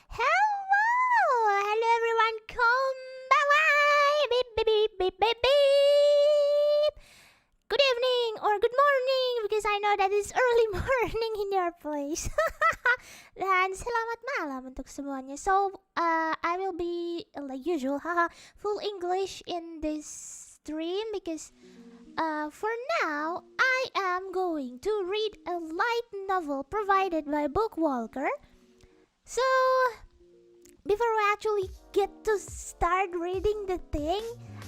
Hello everyone, konbanwa! Beep, beep, beep, beep, beep, beep. Good evening or good morning because I know that it's early morning in your place. Dan selamat malam untuk semuanya. So, I will be like usual, full English in this stream because for now I am going to read a light novel provided by Bookwalker. So, before we actually get to start reading the thing,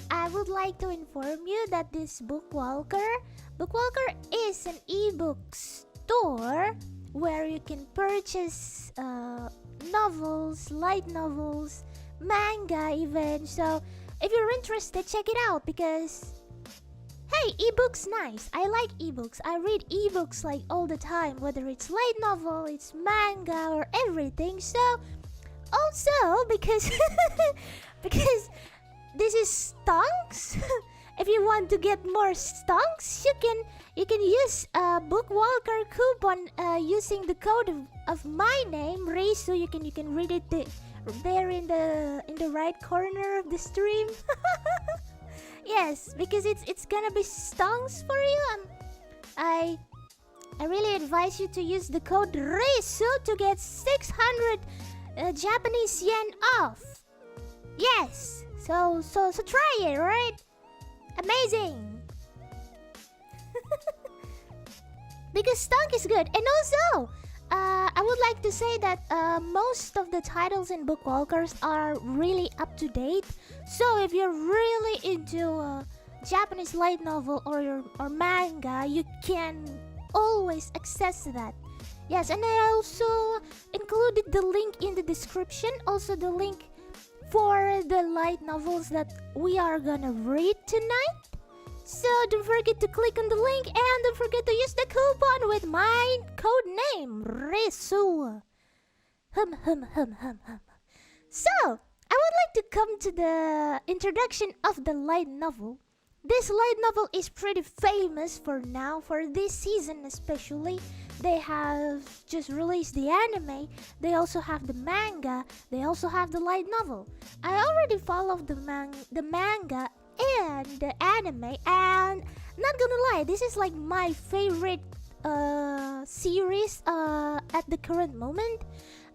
I would like to inform you that this Bookwalker is an ebook store where you can purchase novels, light novels, manga even. So, if you're interested, check it out because hey, ebooks nice. I like ebooks. I read ebooks like all the time, whether it's light novel, it's manga, or everything. So, also because because this is stonks. If you want to get more stonks, you can use a Bookwalker coupon using the code of my name, Risu. You can read it there in the right corner of the stream. Yes, because it's gonna be stonks for you. I really advise you to use the code RISU to get 600 Japanese yen off. Yes, so try it, right? Amazing. Because stonk is good, and also I would like to say that most of the titles in Bookwalkers are really up to date. So if you're really into Japanese light novel or manga, you can always access that. Yes, and I also included the link in the description. Also the link for the light novels that we are gonna read tonight. So don't forget to click on the link and don't forget to use the coupon with my code name, Risu. So, I would like to come to the introduction of the light novel. This light novel is pretty famous for now, for this season especially. They have just released the anime, they also have the manga, they also have the light novel. I already followed the manga and the anime, and not gonna lie, this is like my favorite series at the current moment.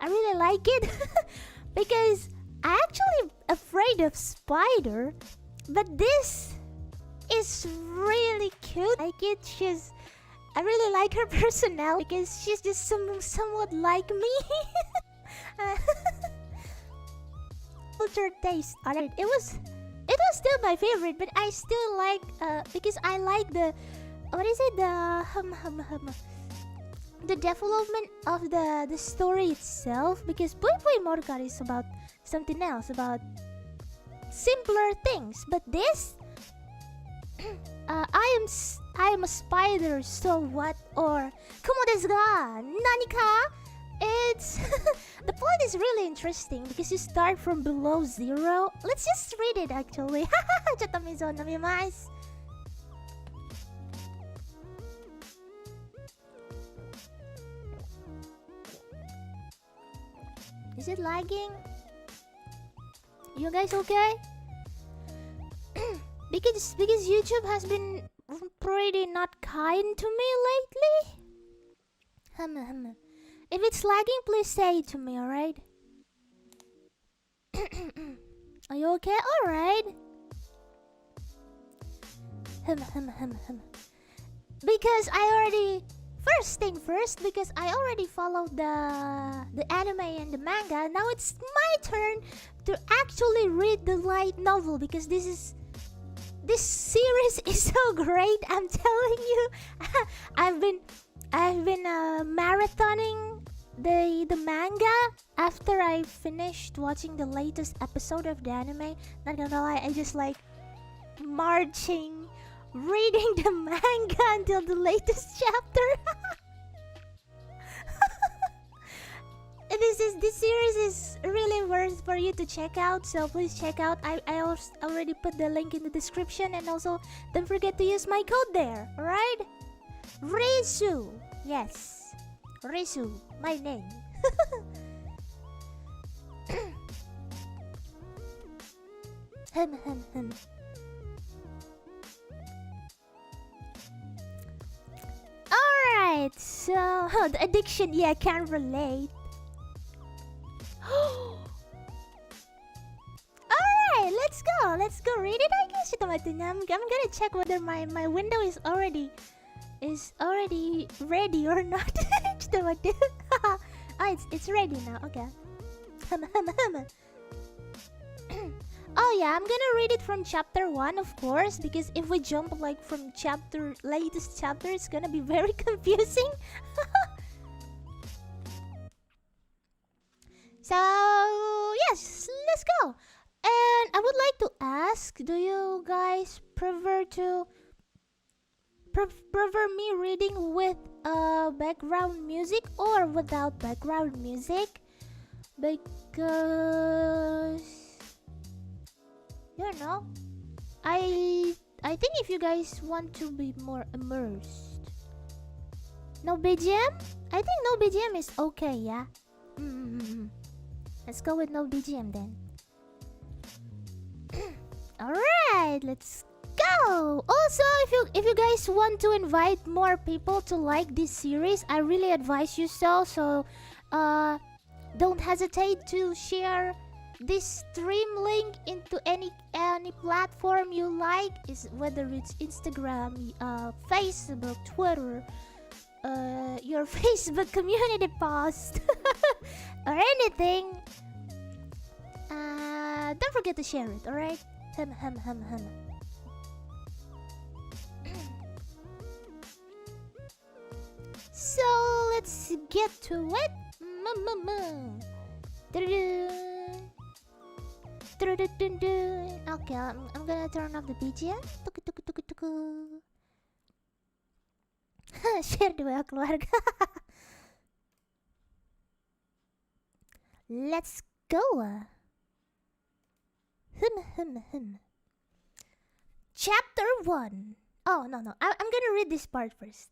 I really like it because I actually afraid of spider, but this is really cute. I like it. I really like her personality because she's just somewhat like me. Culture taste. It was still my favorite, but I still like because I like the the development of the story itself, because Boy Boy Morgar is about something else, about simpler things, but this I am a spider, so what? Or KUMO DESUGA, NANI KA? It's the plot is really interesting because you start from below zero. Let's just read it actually. Is it lagging? You guys okay? because YouTube has been pretty not kind to me lately. If it's lagging, please say it to me, alright? Are you okay? Alright. Because I already... First thing first, because I already followed the anime and the manga, now it's my turn to actually read the light novel because this series is so great. I'm telling you. I've been marathoning the manga after I finished watching the latest episode of the anime. Not gonna lie, I just like marching, reading the manga until the latest chapter. This series is really worth for you to check out, so please check out. I already put the link in the description, and also don't forget to use my code there, alright? Risu, yes, Risu, my name. Hem. Alright, so the addiction, yeah, I can't relate. Alright, let's go read it. I guess I'm gonna check whether my window is already ready or not. Ah, it's ready now. Okay. Oh yeah, I'm gonna read it from chapter 1, of course, because if we jump like from latest chapter, it's gonna be very confusing. So yes, let's go. And I would like to ask, do you guys prefer me reading with background music or without background music? Because you know, I think if you guys want to be more immersed, no BGM? I think no BGM is okay, yeah. Let's go with no BGM then. Alright, let's go! Also, if you guys want to invite more people to like this series, I really advise you so don't hesitate to share this stream link into any platform you like, whether it's Instagram, Facebook, Twitter, your Facebook community post, or anything. Don't forget to share it, alright? So let's get to it. Okay, I'm gonna turn off the BGM. Share dua keluarga. Let's go. Chapter 1. Oh, no. I'm gonna read this part first.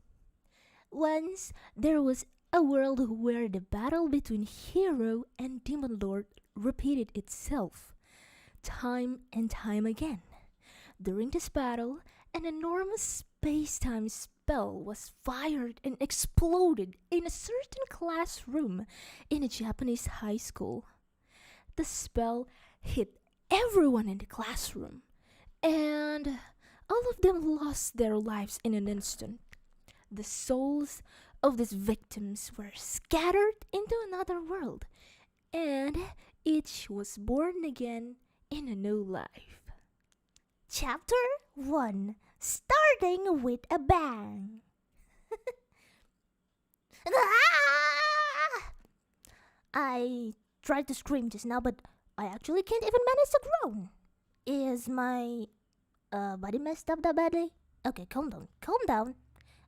Once there was a world where the battle between hero and demon lord repeated itself, time and time again. During this battle, an enormous space-time spell was fired and exploded in a certain classroom in a Japanese high school. The spell hit everyone in the classroom, and all of them lost their lives in an instant. The souls of these victims were scattered into another world, and each was born again in a new life. Chapter 1, starting with a bang. I tried to scream just now, but I actually can't even manage to groan. Is my body messed up that badly? Okay, calm down.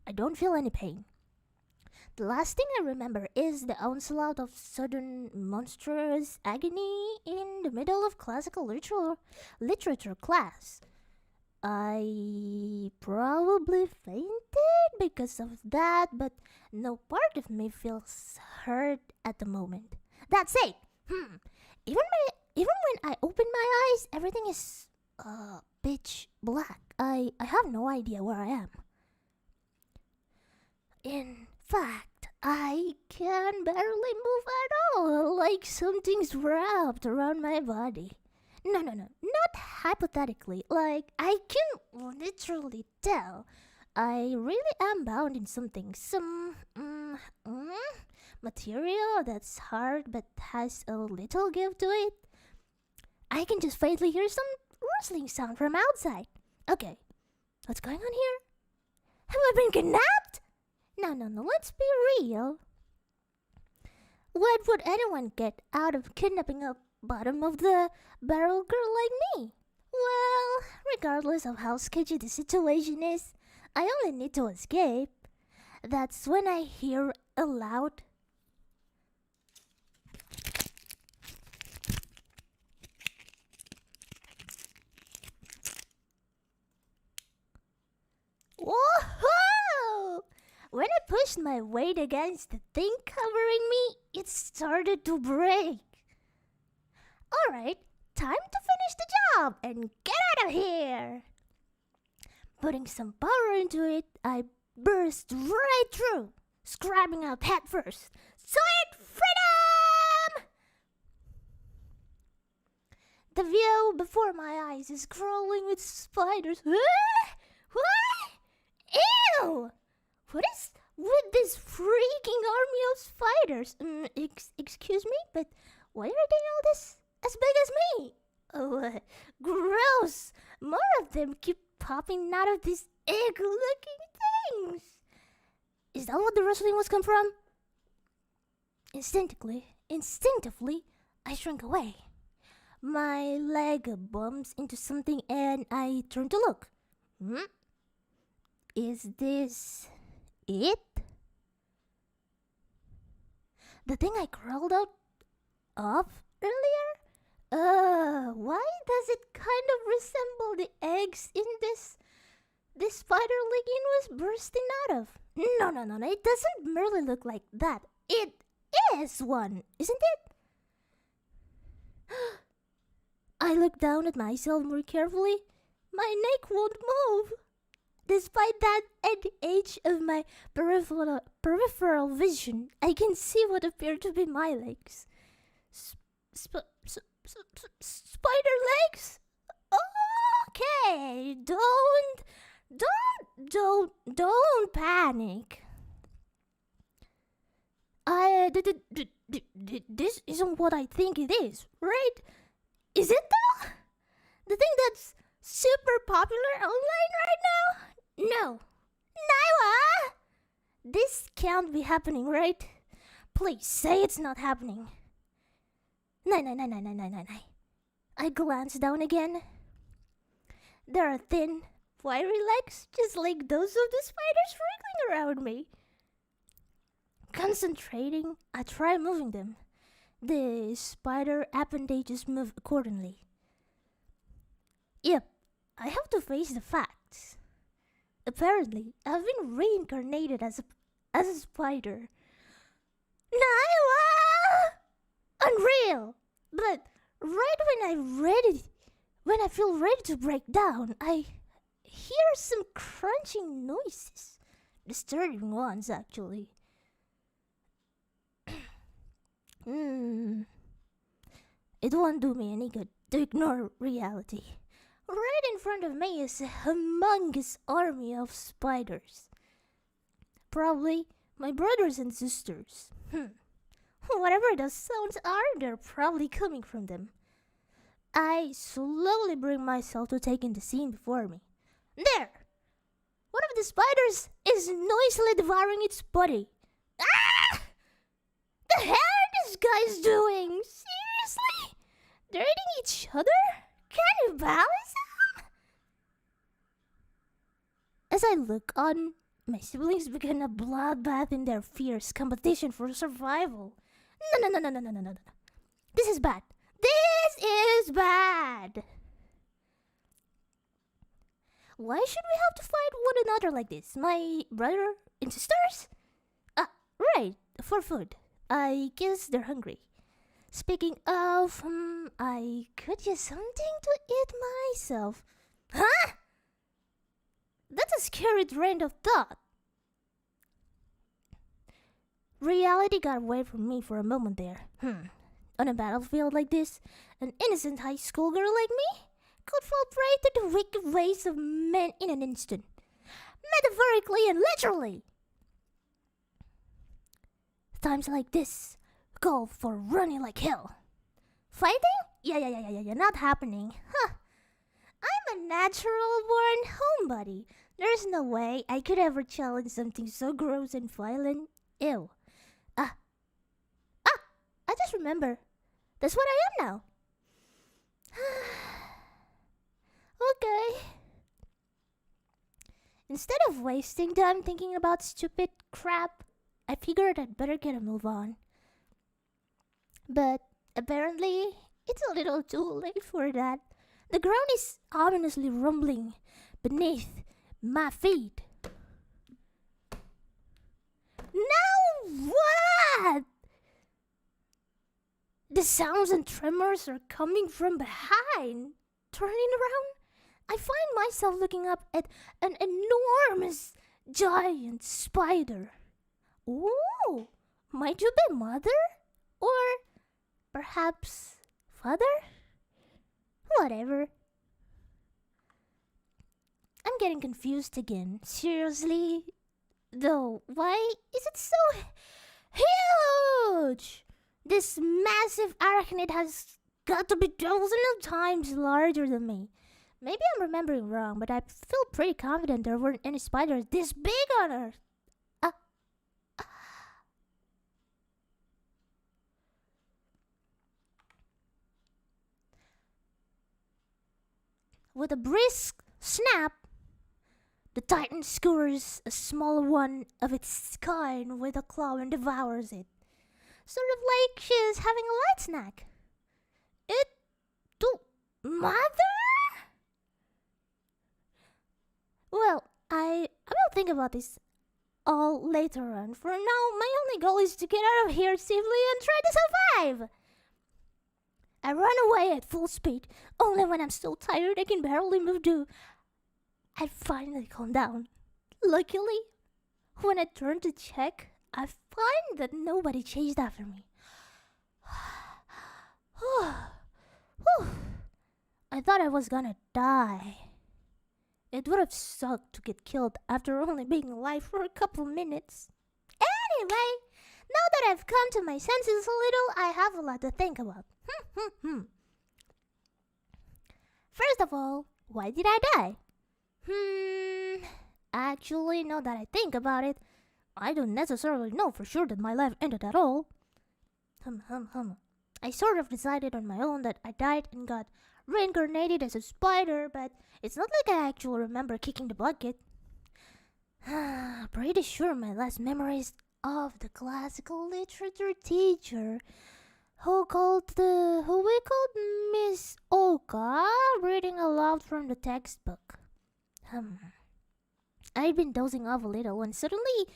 I don't feel any pain. The last thing I remember is the onslaught of sudden monstrous agony in the middle of classical literature class. I probably fainted because of that, but no part of me feels hurt at the moment. That's it. Even when I open my eyes, everything is pitch black. I have no idea where I am. In fact, I can barely move at all, like something's wrapped around my body. No, not hypothetically. Like, I can literally tell I really am bound in something. Some material that's hard but has a little give to it. I can just faintly hear some rustling sound from outside. Okay, what's going on here? Have I been kidnapped? No, let's be real. What would anyone get out of kidnapping a bottom of the barrel girl like me? Well, regardless of how sketchy the situation is, I only need to escape. That's when I hear a loud whoa! When I pushed my weight against the thing covering me, it started to break. Alright, Time to finish the job and get out of here. Putting some power into it, I burst right through, scrapping out head first. Sweet freedom! The view before my eyes is crawling with spiders. What? Ew! What is with this freaking army of spiders? Excuse me, but why are they all this as big as me? Oh, gross! More of them keep popping out of these egg-looking things. Is that what the rustling was come from? Instinctively, I shrink away. My leg bumps into something and I turn to look. Is this it? The thing I crawled out of earlier? Why does it kind of resemble the eggs in this spider Ligin was bursting out of? No, it doesn't merely look like that. It is one, isn't it? I look down at myself more carefully. My neck won't move. Despite that, at the edge of my peripheral vision, I can see what appear to be my legs. Spider legs? Okay, don't panic. This isn't what I think it is, right? Is it though? The thing that's super popular online right now? No. Naiwa! This can't be happening, right? Please say it's not happening. Nay. I glance down again. There are thin, wiry legs just like those of the spiders wriggling around me. Concentrating, I try moving them. The spider appendages move accordingly. Yep, I have to face the facts. Apparently, I've been reincarnated as a spider. Naiwa! Unreal! But right when I feel ready to break down, I hear some crunching noises. Disturbing ones, actually. It won't do me any good to ignore reality. Right in front of me is a humongous army of spiders. Probably my brothers and sisters. Whatever those sounds are, they're probably coming from them. I slowly bring myself to take in the scene before me. There! One of the spiders is noisily devouring its body. Ah! The hell are these guys doing? Seriously? They're eating each other? Cannibalism? As I look on, my siblings begin a bloodbath in their fierce competition for survival. No. This is bad. This is bad. Why should we have to fight one another like this? My brother and sisters? Right, for food. I guess they're hungry. Speaking of, I could use something to eat myself. Huh? That's a scary train of thought. Reality got away from me for a moment there. On a battlefield like this, an innocent high school girl like me could fall prey to the wicked ways of men in an instant. Metaphorically and literally. Times like this call for running like hell. Fighting? Yeah, not happening. I'm a natural-born homebody. There's no way I could ever challenge something so gross and violent. Ew. I just remember. That's what I am now. Okay. Instead of wasting time thinking about stupid crap, I figured I'd better get a move on. But apparently, it's a little too late for that. The ground is ominously rumbling beneath my feet. Now what? the sounds and tremors are coming from behind. Turning around, I find myself looking up at an enormous, giant spider. Ooh, might you be mother? Or perhaps father? Whatever. I'm getting confused again. Seriously? Though, why is it so huge? This massive arachnid has got to be dozens of times larger than me. Maybe I'm remembering wrong, but I feel pretty confident there weren't any spiders this big on Earth. With a brisk snap, the titan skewers a small one of its kind with a claw and devours it. Sort of like she's having a light snack. Mother? Well, I will think about this all later on. For now, my only goal is to get out of here safely and try to survive. I run away at full speed. Only when I'm so tired I can barely move I finally calm down. Luckily, when I turn to check, I find that nobody chased after me. I thought I was gonna die. It would have sucked to get killed after only being alive for a couple minutes. Anyway, now that I've come to my senses a little, I have a lot to think about. First of all, why did I die? Actually, now that I think about it, I don't necessarily know for sure that my life ended at all. I sort of decided on my own that I died and got reincarnated as a spider, but it's not like I actually remember kicking the bucket. Pretty sure my last memory is of the classical literature teacher who we called Miss Oka reading aloud from the textbook. I'd been dozing off a little when suddenly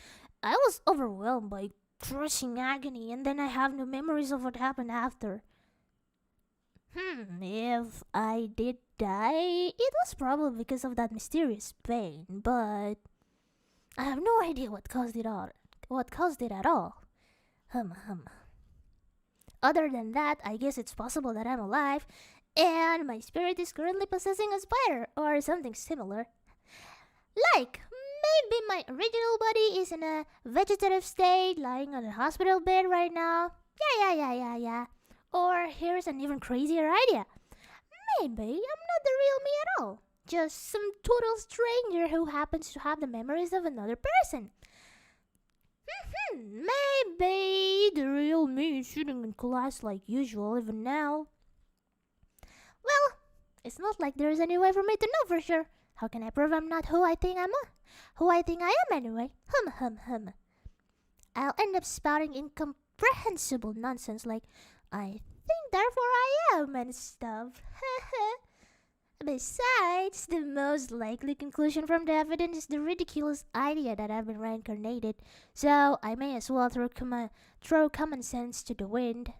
I was overwhelmed by crushing agony, and then I have no memories of what happened after. If I did die, it was probably because of that mysterious pain, but I have no idea what caused it at all. Other than that, I guess it's possible that I'm alive and my spirit is currently possessing a spider or something similar. Like, maybe my original body is in a vegetative state, lying on a hospital bed right now. Yeah. Or here's an even crazier idea. Maybe I'm not the real me at all. Just some total stranger who happens to have the memories of another person. Maybe the real me is sitting in class like usual even now. Well, it's not like there's any way for me to know for sure. How can I prove I'm not who I think I am anyway? I'll end up spouting incomprehensible nonsense like, I think therefore I am and stuff. Besides, the most likely conclusion from the evidence is the ridiculous idea that I've been reincarnated, so I may as well throw common sense to the wind.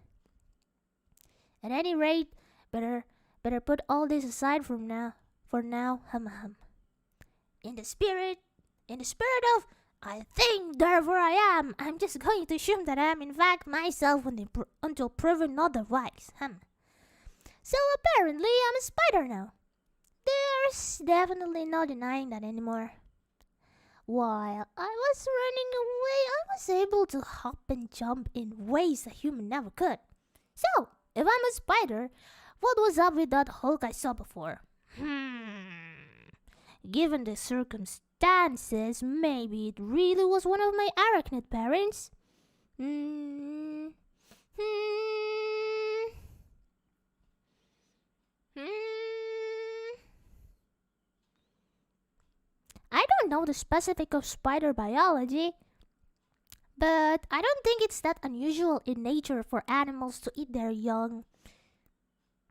At any rate, better put all this aside for now. In the spirit of I think therefore I am, I'm just going to assume that I am in fact myself until proven otherwise. So apparently I'm a spider now. There's definitely no denying that anymore. While I was running away, I was able to hop and jump in ways a human never could. So, if I'm a spider, what was up with that Hulk I saw before? Given the circumstances, maybe it really was one of my arachnid parents. I don't know the specific of spider biology, but I don't think it's that unusual in nature for animals to eat their young.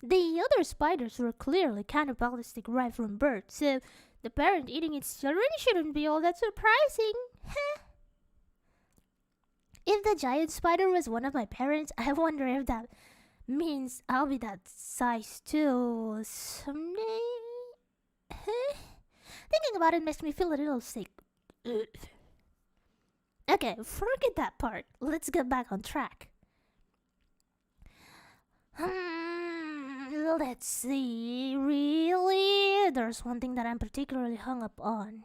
The other spiders were clearly cannibalistic right from birth, so the parent eating its children shouldn't be all that surprising. If the giant spider was one of my parents, I wonder if that means I'll be that size too someday. Thinking about it makes me feel a little sick. Ugh. Okay, forget that part. Let's get back on track. Let's see. Really? There's one thing that I'm particularly hung up on.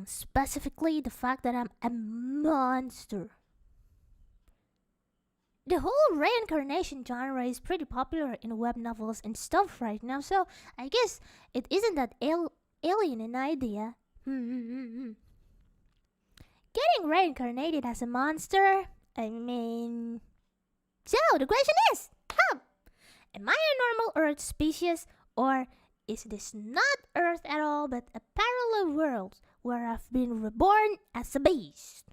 Specifically the fact that I'm a monster. The whole reincarnation genre is pretty popular in web novels and stuff right now, so I guess it isn't that alien an idea. Getting reincarnated as a monster? I mean... So, the question is, am I a normal Earth species, or is this not Earth at all but a parallel world where I've been reborn as a beast?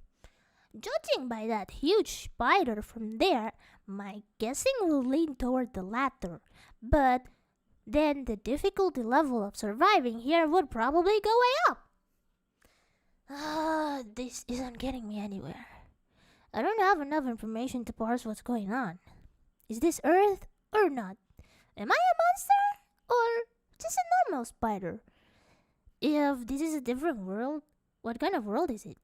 Judging by that huge spider from there, my guessing will lean toward the latter, but then the difficulty level of surviving here would probably go way up. This isn't getting me anywhere. I don't have enough information to parse what's going on. Is this Earth or not? Am I a monster or just a normal spider? If this is a different world, what kind of world is it?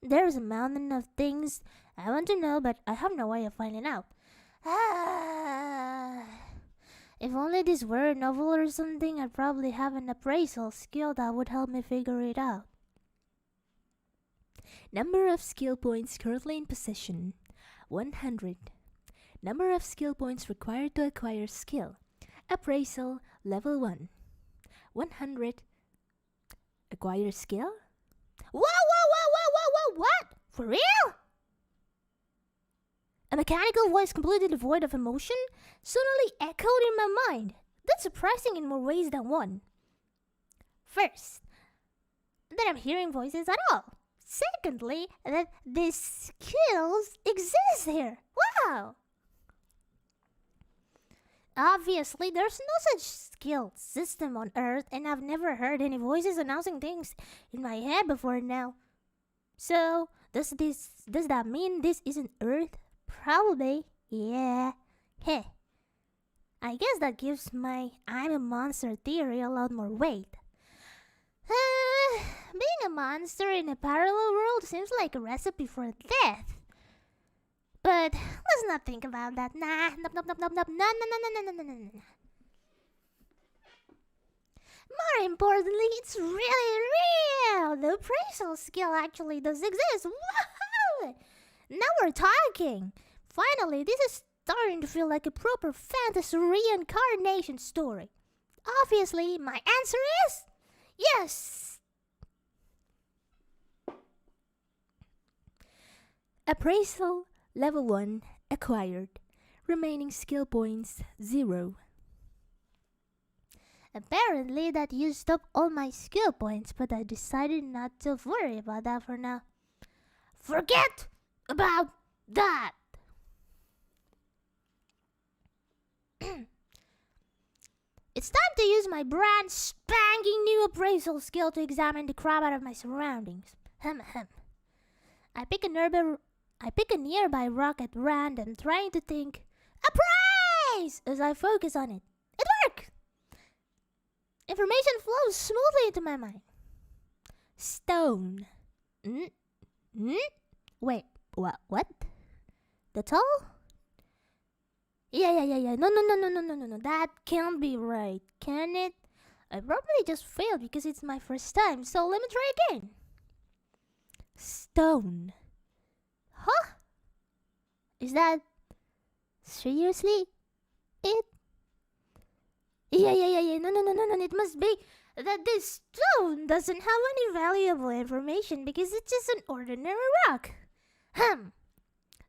There's a mountain of things I want to know, but I have no way of finding out. If only this were a novel or something, I'd probably have an appraisal skill that would help me figure it out. Number of skill points currently in possession, 100. Number of skill points required to acquire skill. Appraisal, level 1. 100. Acquire skill? Whoa! What? For real? A mechanical voice completely devoid of emotion suddenly echoed in my mind. That's surprising in more ways than one. First, that I'm hearing voices at all. Secondly, that these skills exist here. Wow! Obviously, there's no such skill system on Earth, and I've never heard any voices announcing things in my head before now. So, does that mean this isn't Earth? Probably, yeah. I guess that gives my I'm a monster theory a lot more weight. Being a monster in a parallel world seems like a recipe for death. But let's not think about that. No. More importantly, it's really real. The appraisal skill actually does exist. Wow! Now we're talking. Finally, this is starting to feel like a proper fantasy reincarnation story. Obviously, my answer is yes. Appraisal level 1 acquired. Remaining skill points 0. Apparently that used up all my skill points, but I decided not to worry about that for now. Forget about that! It's time to use my brand spanking new appraisal skill to examine the crap out of my surroundings. I pick a nearby rock at random, trying to think, appraise! As I focus on it. It worked! Information flows smoothly into my mind. Stone. Wait, what? That's all? Yeah. No. That can't be right, can it? I probably just failed because it's my first time, so let me try again. Stone. Huh? Is that seriously it? Yeah. No. It must be that this stone doesn't have any valuable information because it's just an ordinary rock.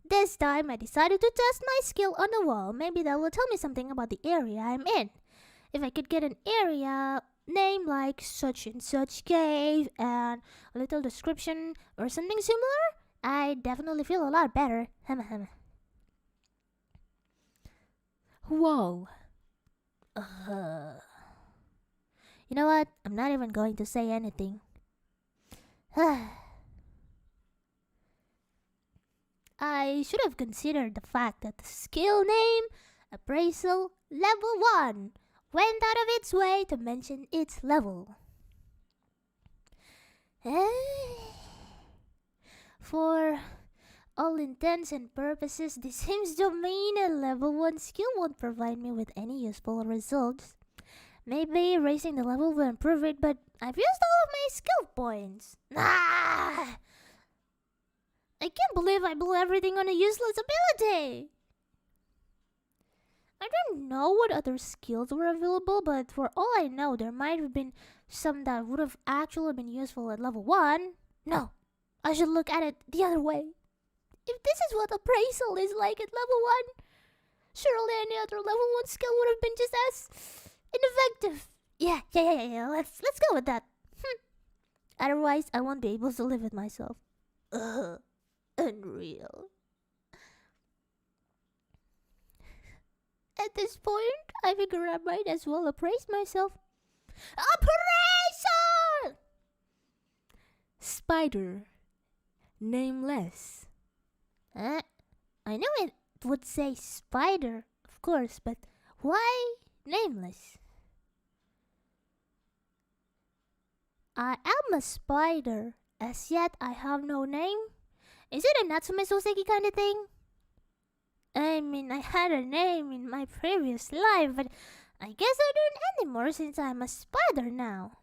This time I decided to test my skill on the wall. Maybe that will tell me something about the area I'm in. If I could get an area name like such and such cave and a little description or something similar, I'd definitely feel a lot better. Whoa. You know what? I'm not even going to say anything. I should have considered the fact that the skill name, appraisal, level 1, went out of its way to mention its level. For all intents and purposes, this seems to mean a level 1 skill won't provide me with any useful results. Maybe raising the level will improve it, but I've used all of my skill points. I can't believe I blew everything on a useless ability. I don't know what other skills were available, but for all I know, there might have been some that would have actually been useful at level 1. No, I should look at it the other way. If this is what appraisal is like at level 1, surely any other level 1 skill would have been just as ineffective. Yeah. Let's go with that. Otherwise, I won't be able to live with myself. Unreal. At this point, I figure I might as well appraise myself. Appraisal! Spider. Nameless. I know it would say spider, of course, but why nameless? I am a spider, as yet I have no name. Is it a Natsume Soseki kind of thing? I mean, I had a name in my previous life, but I guess I don't anymore since I'm a spider now.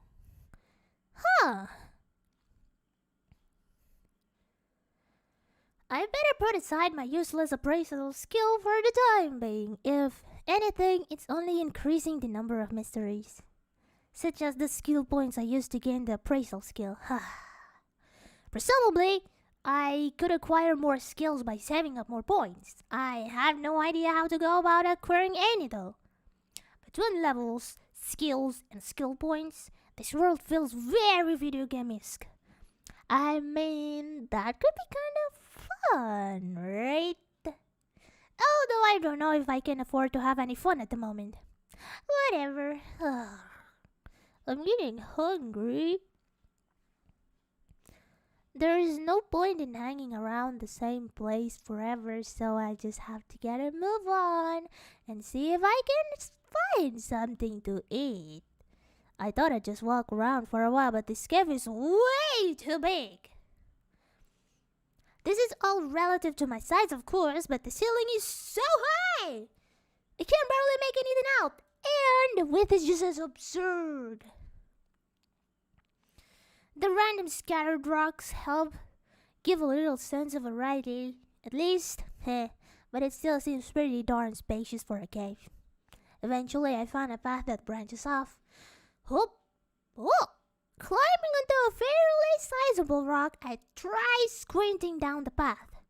I better put aside my useless appraisal skill for the time being. If anything, it's only increasing the number of mysteries, such as the skill points I used to gain the appraisal skill. Presumably, I could acquire more skills by saving up more points. I have no idea how to go about acquiring any though. Between levels, skills, and skill points, this world feels very video game-esque. I mean, that could be kind of fun, right? Although I don't know if I can afford to have any fun at the moment. Whatever. I'm getting hungry. There is no point in hanging around the same place forever, so I just have to get a move on and see if I can find something to eat. I thought I'd just walk around for a while, but this cave is way too big. This is all relative to my size, of course, but the ceiling is so high! I can barely make anything out, and the width is just as absurd. The random scattered rocks help give a little sense of variety, at least, but it still seems pretty darn spacious for a cave. Eventually, I found a path that branches off. Climbing onto a fairly sizable rock, I try squinting down the path.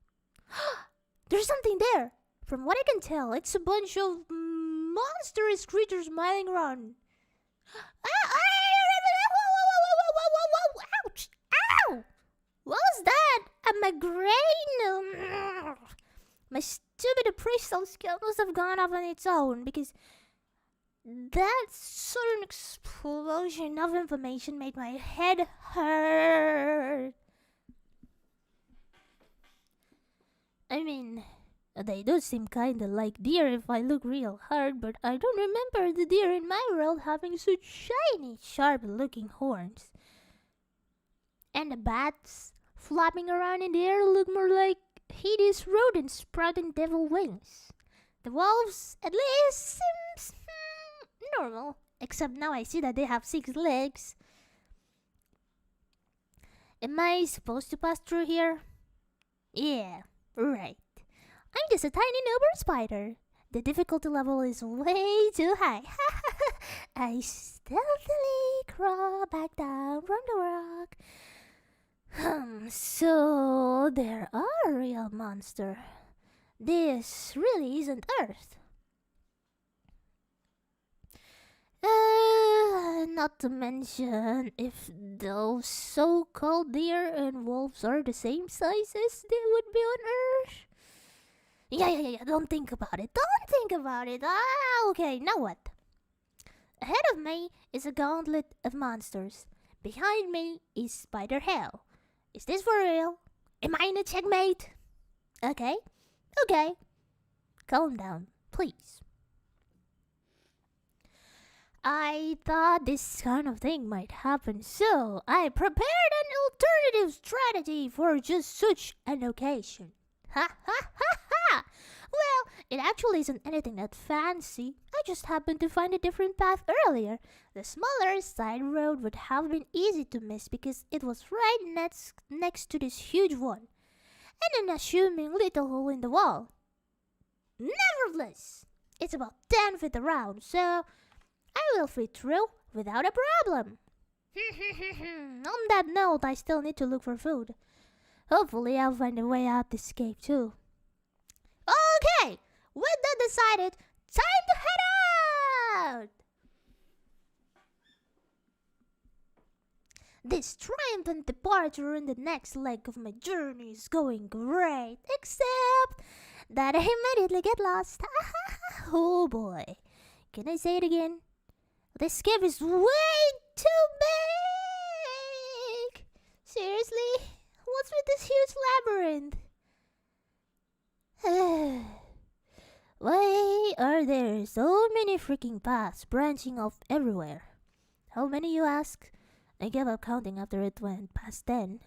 There's something there. From what I can tell, it's a bunch of monstrous creatures milling around. Ouch! Ow! What was that? A migraine? My stupid appraisal skill must have gone off on its own, because that sudden explosion of information made my head hurt. I mean, they do seem kinda like deer if I look real hard, but I don't remember the deer in my world having such shiny, sharp-looking horns. And the bats flopping around in the air look more like hideous rodents sprouting devil wings. The wolves, at least, seems normal, except now I see that they have 6 legs. Am I supposed to pass through here? Yeah, right. I'm just a tiny noober spider. The difficulty level is way too high. I stealthily crawl back down from the rock. So there are real monsters. This really isn't Earth. Not to mention, if those so-called deer and wolves are the same sizes they would be on Earth. Yeah, don't think about it. Okay, now what? Ahead of me is a gauntlet of monsters. Behind me is Spider Hell. Is this for real? Am I in a checkmate? Okay? Okay. Calm down, please. I thought this kind of thing might happen, so I prepared an alternative strategy for just such an occasion. Ha ha ha ha! Well, it actually isn't anything that fancy. I just happened to find a different path earlier. The smaller side road would have been easy to miss because it was right next to this huge one, and an assuming little hole in the wall. Nevertheless, it's about 10 feet around, so I will fit through without a problem. On that note, I still need to look for food. Hopefully, I'll find a way out this cave too. Okay, with that decided, time to head out! This triumphant departure in the next leg of my journey is going great, except that I immediately get lost. Oh boy. Can I say it again? This cave is way too big! Seriously? What's with this huge labyrinth? Why are there so many freaking paths branching off everywhere? How many, you ask? I gave up counting after it went past 10.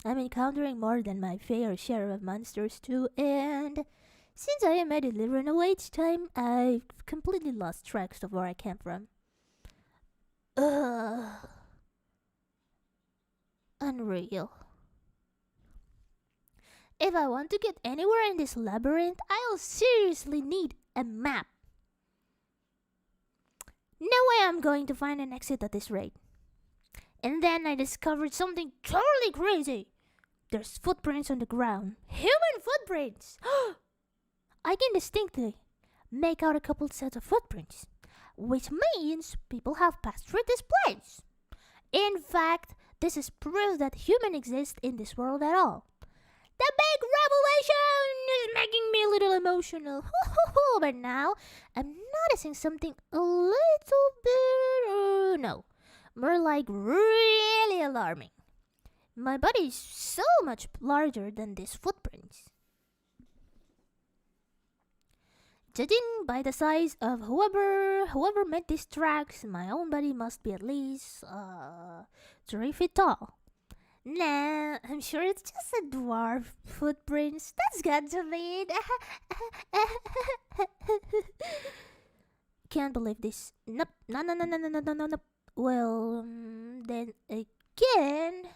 I'm encountering more than my fair share of monsters too, and since I immediately run away each time, I've completely lost track of where I came from. Unreal. If I want to get anywhere in this labyrinth, I'll seriously need a map. No way I'm going to find an exit at this rate. And then I discovered something totally crazy. There's footprints on the ground. Human footprints! I can distinctly make out a couple sets of footprints, which means people have passed through this place. In fact, this is proof that humans exist in this world at all. The big revelation is making me a little emotional. But now, I'm noticing something a little bit, more like really alarming. My body is so much larger than these footprints. Judging by the size of whoever made these tracks, my own body must be at least 3 feet tall. Nah, I'm sure it's just a dwarf footprints. That's got to be it. Can't believe this. Nope. No. Well, then again,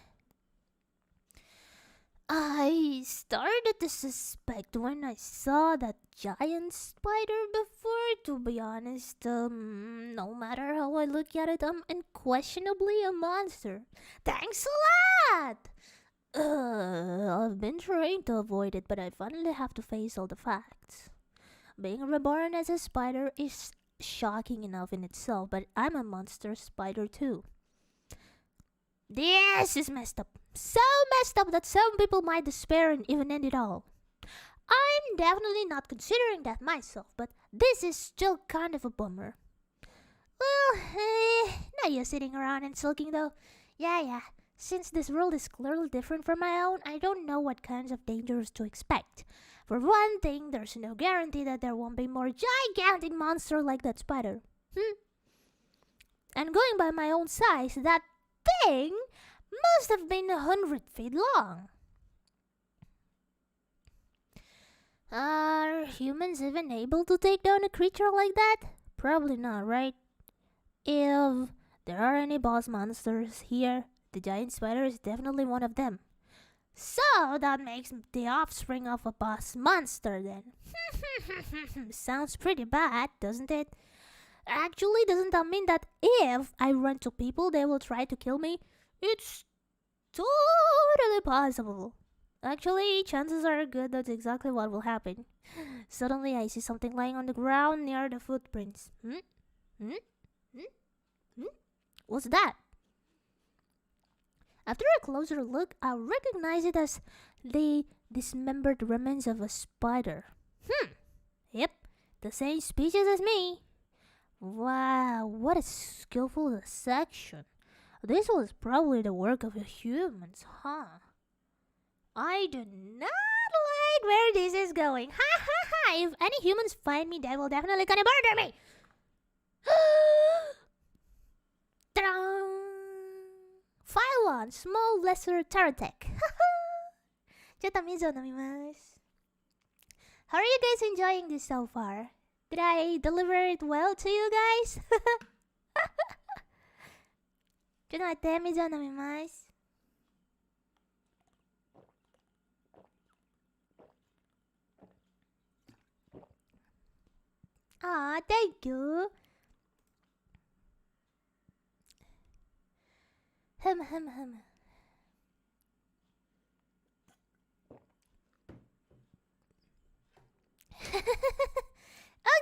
I started to suspect when I saw that giant spider before. To be honest, no matter how I look at it, I'm unquestionably a monster. Thanks a lot! I've been trying to avoid it, but I finally have to face all the facts. Being reborn as a spider is shocking enough in itself, but I'm a monster spider too. This is messed up. So messed up that some people might despair and even end it all. I'm definitely not considering that myself, but this is still kind of a bummer. Well, no use sitting around and sulking though. Yeah. Since this world is clearly different from my own, I don't know what kinds of dangers to expect. For one thing, there's no guarantee that there won't be more gigantic monster like that spider. And going by my own size, that thing must have been 100 feet long. Are humans even able to take down a creature like that? Probably not, right? If there are any boss monsters here, the giant spider is definitely one of them. So that makes the offspring of a boss monster then. Sounds pretty bad, doesn't it? Actually, doesn't that mean that if I run to people, they will try to kill me? It's totally possible. Actually, chances are good that's exactly what will happen. Suddenly, I see something lying on the ground near the footprints. What's that? After a closer look, I recognize it as the dismembered remains of a spider. Yep, the same species as me. Wow, what a skillful dissection. This was probably the work of humans, huh? I do not right where this is going. Ha ha ha! If any humans find me, they will definitely gonna murder me. Ta-da! File 1, small lesser Taratech. How are you guys enjoying this so far? Did I deliver it well to you guys? ちょっと待って、水を飲みます。Aw, thank you. Hum.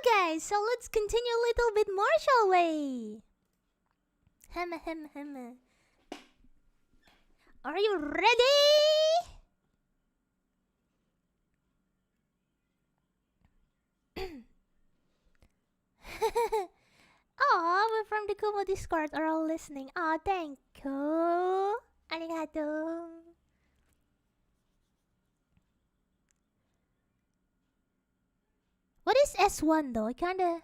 Okay, so let's continue a little bit more, shall we? Hum. Are you ready? Oh, we're from the KUMO Discord are all listening. Oh, thank you. Arigato. What is S1 though? I kinda...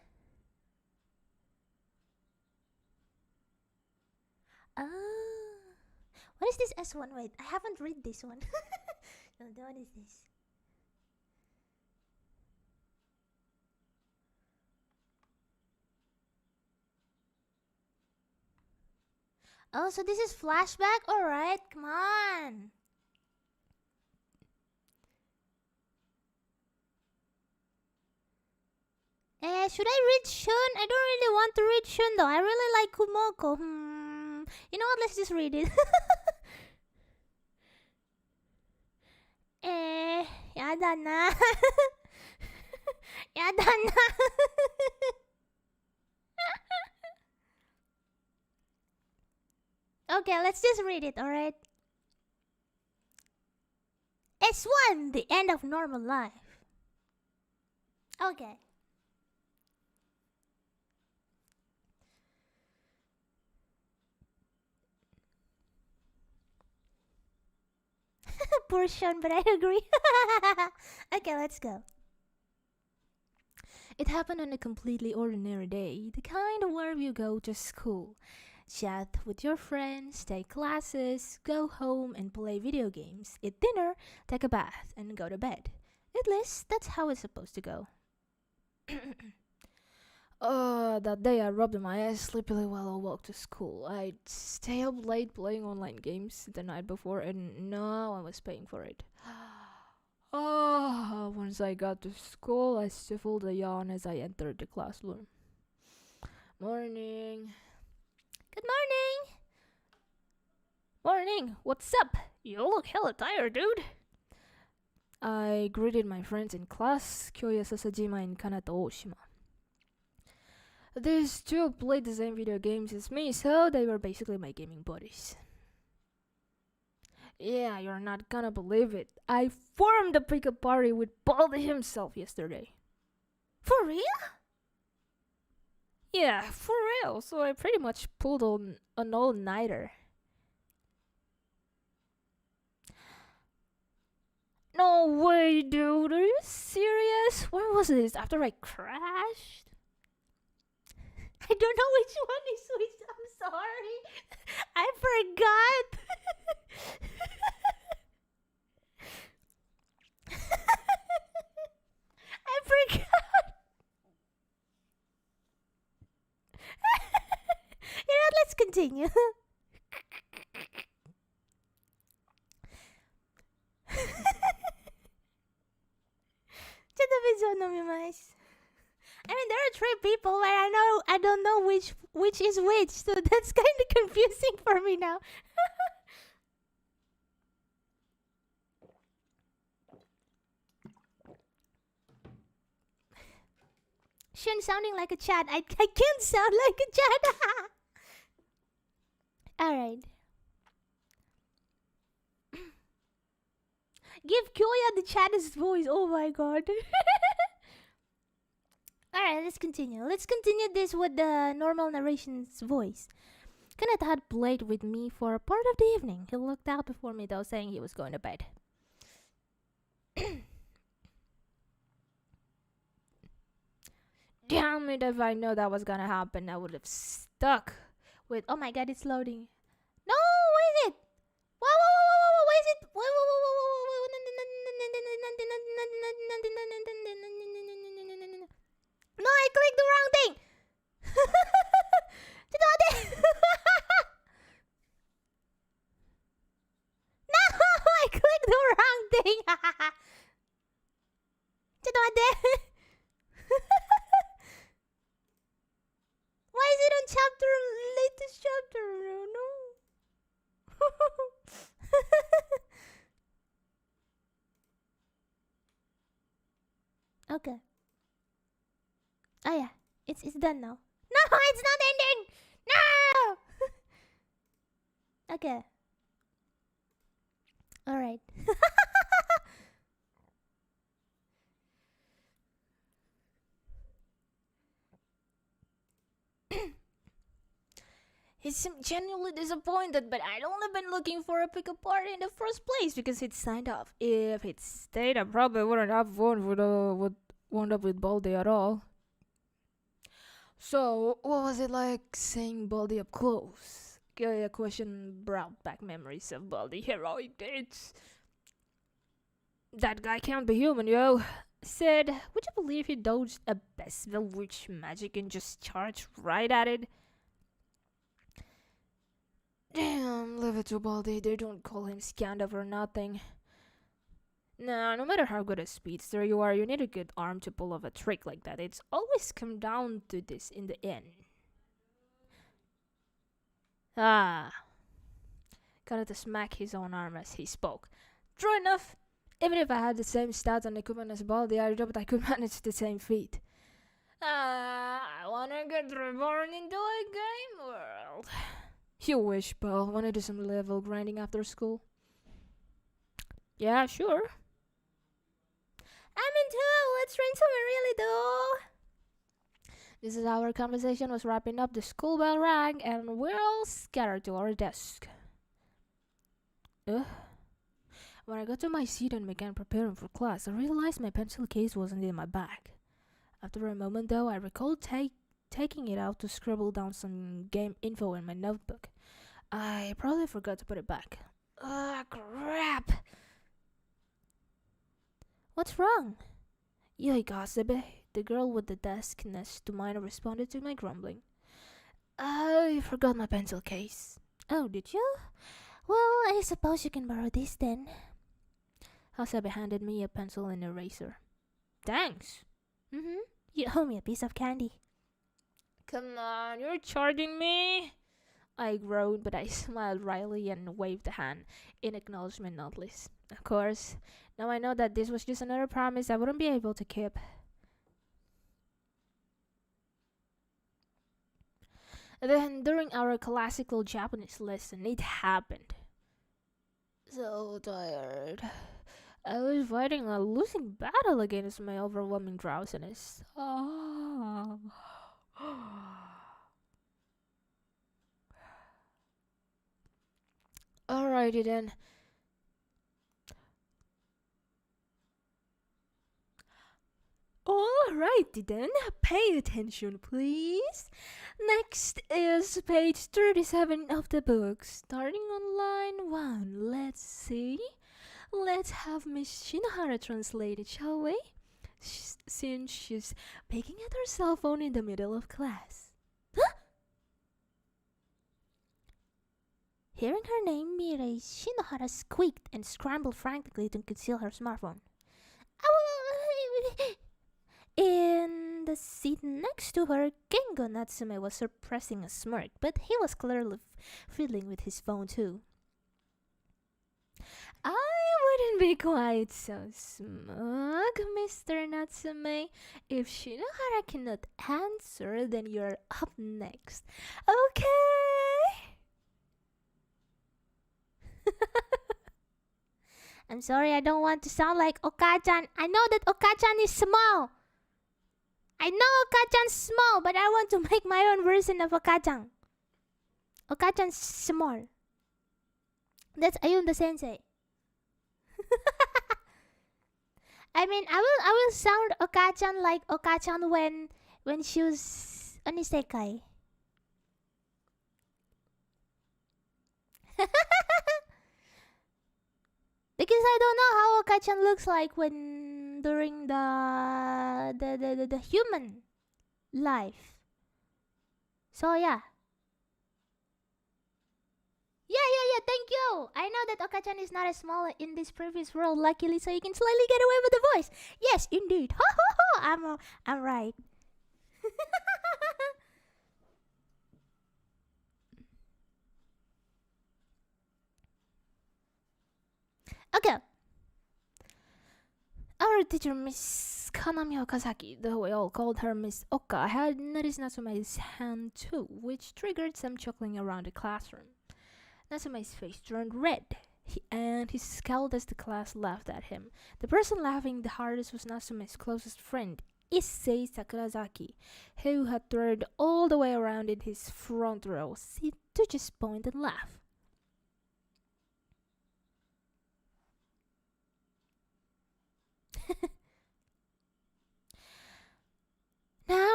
What is this S1? Wait, I haven't read this one. No, what is this? Oh, so this is flashback? Alright, come on. Should I read Shun? I don't really want to read Shun though. I really like Kumoko. You know what? Let's just read it. Yada na. Yada na. Okay, let's just read it, alright? S1, the end of normal life. Okay. Poor Sean, but I agree. Okay, let's go. It happened on a completely ordinary day, the kind where you go to school, chat with your friends, take classes, go home and play video games, eat dinner, take a bath, and go to bed. At least that's how it's supposed to go. That day I rubbed my eyes sleepily while I walked to school. I'd stay up late playing online games the night before, and now I was paying for it. Once I got to school, I stifled a yawn as I entered the classroom. Morning. Good morning. Morning, what's up? You look hella tired, dude. I greeted my friends in class, Kyoya, Sasajima, and Kanata Oshima. These two played the same video games as me, so they were basically my gaming buddies. Yeah, you're not gonna believe it. I formed a pickup party with Baldy himself yesterday. For real? Yeah, for real. So I pretty much pulled on an all-nighter. No way, dude. Are you serious? When was this? After I crashed? I don't know which one is which. I'm sorry. I forgot. I forgot. You know what? Let's continue. I mean, there are three people where I don't know which is which, so that's kind of confusing for me now. Shun sounding like a chat. I can't sound like a chat. Alright. Give Kyoya the chat's voice. Oh my god. Alright, let's continue. Let's continue this with the normal narration's voice. Kanata had played with me for a part of the evening. He looked out before me though, saying he was going to bed. Damn it, if I know that was gonna happen, I would have stuck with. Oh my god, it's loading. No, what is it? Whoa, what is it? No, I clicked the wrong thing. No, I clicked the wrong thing. Why is it on latest chapter? No. Okay. Oh yeah, it's done now. No, it's not ending. No. Okay. All right. He seemed genuinely disappointed, but I'd only been looking for a pickup party in the first place because he'd signed off. If he'd stayed, I probably wouldn't have wound up with Baldy at all. So, what was it like seeing Baldy up close? A question brought back memories of Baldy heroic dates. That guy can't be human, yo. Said, would you believe he dodged a Bessville witch magic and just charged right at it? Damn, leave it to Baldy. They don't call him Scanda for nothing. Nah, no matter how good a speedster you are, you need a good arm to pull off a trick like that. It's always come down to this in the end. Got to smack his own arm as he spoke. True enough, even if I had the same stats and equipment as Baldy, I doubt I could manage the same feat. I wanna get reborn into a game world. You wish, pal. Wanna do some level grinding after school? Yeah, sure. I'm in too. Let's train somewhere really though. This is how our conversation was wrapping up. The school bell rang, and we're all scattered to our desk. When I got to my seat and began preparing for class, I realized my pencil case wasn't in my bag. After a moment, though, I recalled taking it out to scribble down some game info in my notebook. I probably forgot to put it back. Crap! What's wrong? Yoikasebe, the girl with the desk next to mine, responded to my grumbling. I forgot my pencil case. Oh, did you? Well, I suppose you can borrow this then. Hasebe handed me a pencil and eraser. Thanks. You owe me a piece of candy. Come on, you're charging me? I groaned, but I smiled wryly and waved a hand, in acknowledgement not least. Of course, now I know that this was just another promise I wouldn't be able to keep. Then, during our classical Japanese lesson, it happened. So tired. I was fighting a losing battle against my overwhelming drowsiness. Alrighty then. Alrighty then, pay attention please. Next is page 37 of the book, starting on line 1. Let's see. Let's have Miss Shinohara translate it, shall we? Since she's picking at her cell phone in the middle of class. Huh? Hearing her name, Mirei, Shinohara squeaked and scrambled frantically to conceal her smartphone. In the seat next to her, Gengo Natsume was suppressing a smirk, but he was clearly fiddling with his phone too. I wouldn't be quite so smug, Mr. Natsume. If Shinohara cannot answer, then you're up next. Okay? I'm sorry, I don't want to sound like Okachan. I know that Okachan is small. I know Okachan's small, but I want to make my own version of Okachan. Okachan's small. That's Ayunda Sensei. I mean, I will sound Okachan like Okachan when she was an isekai. Because I don't know how Okachan looks like when during the human life. So yeah. Yeah, thank you. I know that Okachan is not as small in this previous world, luckily, so you can slightly get away with the voice. Yes, indeed. Ha ha ha. I'm right. Okay. Our teacher, Miss Kanami Okazaki, though we all called her Miss Oka, had noticed Natsume's hand too, which triggered some chuckling around the classroom. Natsume's face turned red, and he scowled as the class laughed at him. The person laughing the hardest was Natsume's closest friend, Issei Sakurazaki, who had turned all the way around in his front row seat to just point and laugh.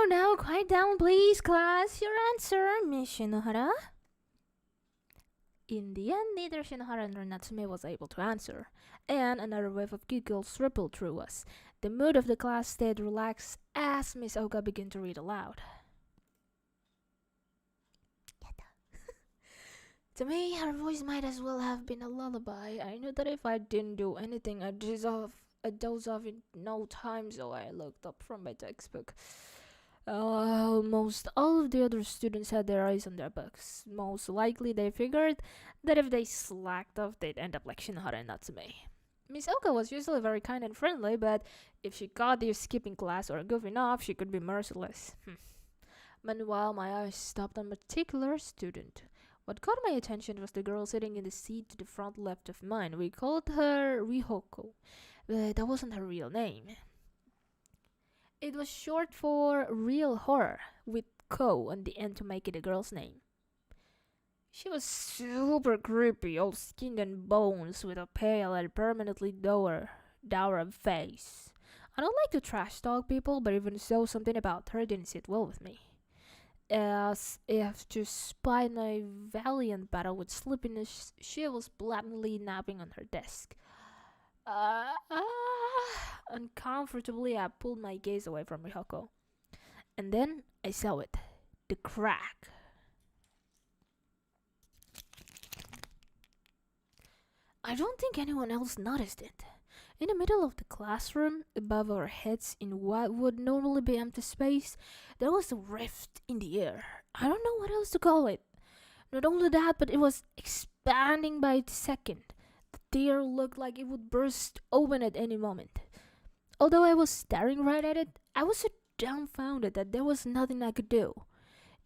Now, quiet down, please, class. Your answer, Miss Shinohara. In the end, neither Shinohara nor Natsume was able to answer, and another wave of giggles rippled through us. The mood of the class stayed relaxed as Miss Oka began to read aloud. To me, her voice might as well have been a lullaby. I knew that if I didn't do anything, I'd doze off in no time, so I looked up from my textbook. Almost all of the other students had their eyes on their books. Most likely they figured that if they slacked off, they'd end up like Shinohara and Natsume. Miss Oka was usually very kind and friendly, but if she caught you skipping class or goofing off, she could be merciless. Meanwhile, my eyes stopped on a particular student. What caught my attention was the girl sitting in the seat to the front left of mine. We called her Rihoko, but that wasn't her real name. It was short for Real Horror, with Ko on the end to make it a girl's name. She was super creepy, all skin and bones, with a pale and permanently dour face. I don't like to trash talk people, but even so, something about her didn't sit well with me. As if to spite my valiant battle with sleepiness, she was blatantly napping on her desk. Uncomfortably, I pulled my gaze away from Rihoko. And then I saw it. The crack. I don't think anyone else noticed it. In the middle of the classroom, above our heads in what would normally be empty space, there was a rift in the air. I don't know what else to call it. Not only that, but it was expanding by the second. The air looked like it would burst open at any moment. Although I was staring right at it, I was so dumbfounded that there was nothing I could do.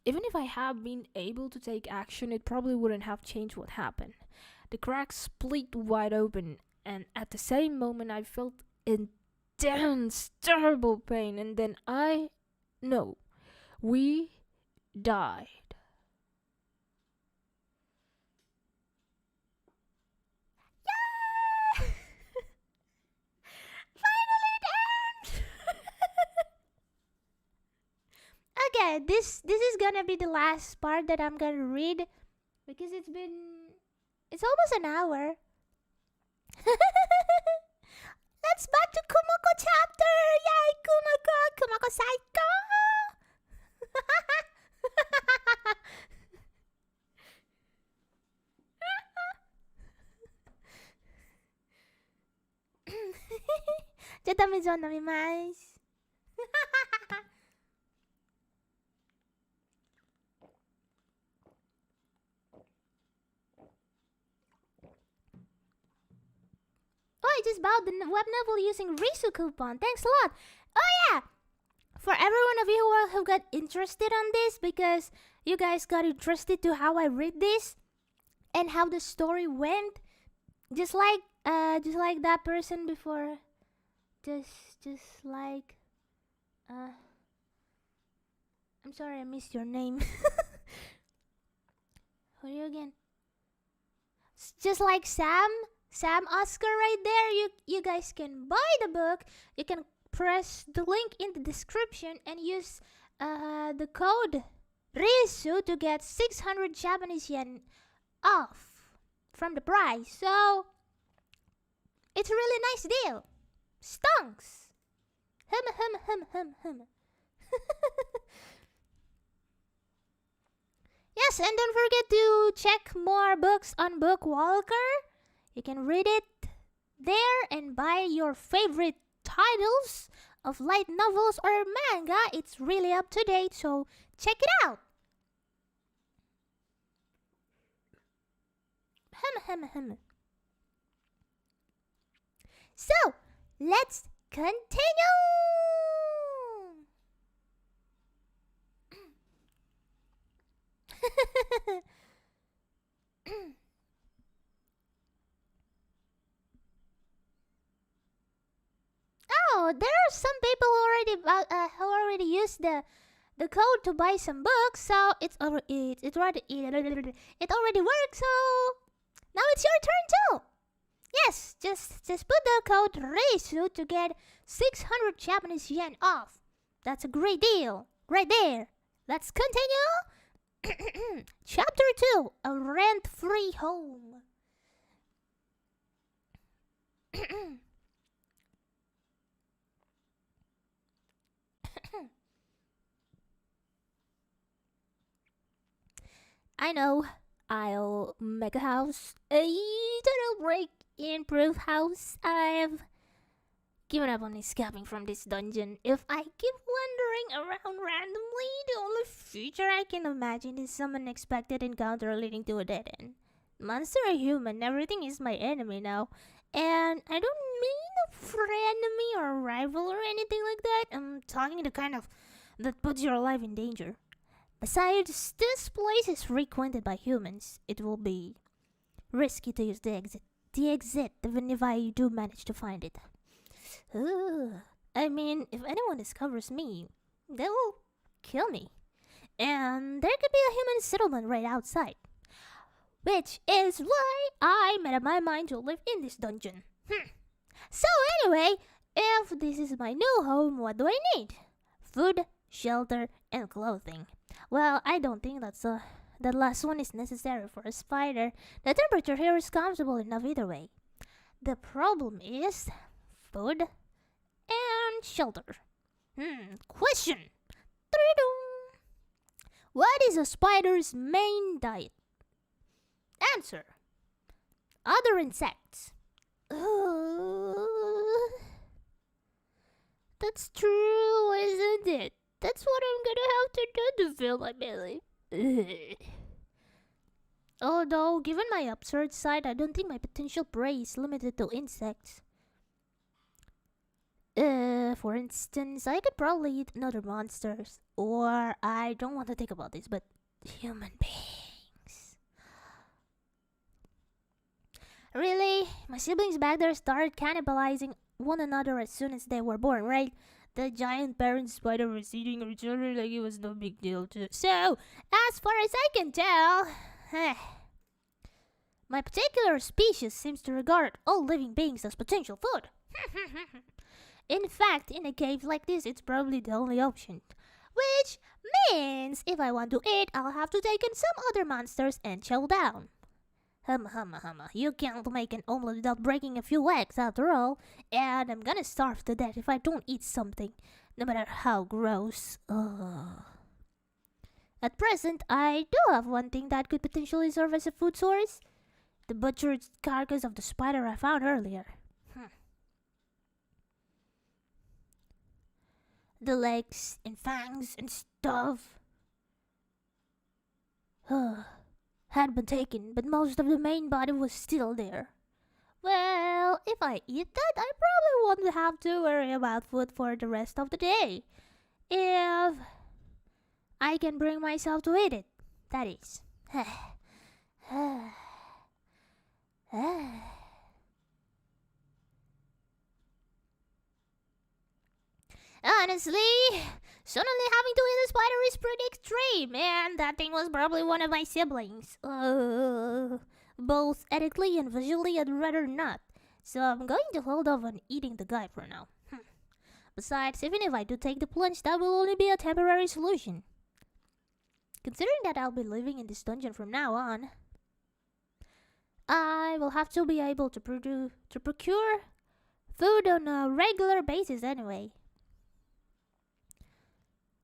Even if I had been able to take action, it probably wouldn't have changed what happened. The crack split wide open, and at the same moment I felt intense, terrible pain, and then we died. Yeah! Finally it ends! Okay, this is gonna be the last part that I'm gonna read because it's almost an hour. Let's back to Kumoko chapter! Yay, Kumoko Saiko! Namimasu. Oh, I just bought the web novel using Risu coupon. Thanks a lot. Oh yeah! For every one of you who got interested on this, because you guys got interested to how I read this and how the story went, just like that person before, just like I'm sorry, I missed your name. Who are you again? Just like Sam Oscar right there. You guys can buy the book. You can press the link in the description and use the code Risu to get 600 Japanese yen off from the price. So it's a really nice deal. Stonks. Hum. Yes, and don't forget to check more books on Bookwalker. You can read it there and buy your favorite titles of light novels or manga. It's really up to date, so check it out. Hum. So, let's continue. Oh, there are some people who already used the code to buy some books, so it already works. So now it's your turn too. Yes, just put the code REISU to get 600 Japanese yen off. That's a great deal right there. Let's continue. Chapter 2, a rent-free home. I know, I'll make a house, a total break-in-proof house. I've given up on escaping from this dungeon. If I keep wandering around randomly, the only future I can imagine is some unexpected encounter leading to a dead end. Monster or human, everything is my enemy now. And I don't mean a frenemy or rival or anything like that. I'm talking the kind of that puts your life in danger. Besides, this place is frequented by humans. It will be risky to use the exit even if I do manage to find it. I mean, if anyone discovers me, they will kill me. And there could be a human settlement right outside. Which is why I made up my mind to live in this dungeon. So anyway, if this is my new home, what do I need? Food, shelter, and clothing. Well, I don't think that last one is necessary for a spider. The temperature here is comfortable enough either way. The problem is food and shelter. Question. What is a spider's main diet? Answer. Other insects. That's true, isn't it? That's what I'm gonna have to do to fill my belly. Although, given my absurd side, I don't think my potential prey is limited to insects. For instance, I could probably eat other monsters. Or, I don't want to think about this, but human beings. Really? My siblings back there started cannibalizing one another as soon as they were born, right? The giant parent spider was eating each other like it was no big deal too. So, as far as I can tell, my particular species seems to regard all living beings as potential food. In fact, in a cave like this, it's probably the only option. Which means, if I want to eat, I'll have to take in some other monsters and chow down. You can't make an omelet without breaking a few eggs after all, and I'm gonna starve to death if I don't eat something, no matter how gross. At present, I do have one thing that could potentially serve as a food source. The butchered carcass of the spider I found earlier. The legs and fangs and stuff had been taken, but most of the main body was still there. Well, if I eat that, I probably won't have to worry about food for the rest of the day. If I can bring myself to eat it, that is. Honestly, suddenly having to eat a spider is pretty extreme, and that thing was probably one of my siblings. Both ethically and visually, I'd rather not. So I'm going to hold off on eating the guy for now. Besides, even if I do take the plunge, that will only be a temporary solution. Considering that I'll be living in this dungeon from now on, I will have to be able to procure food on a regular basis anyway.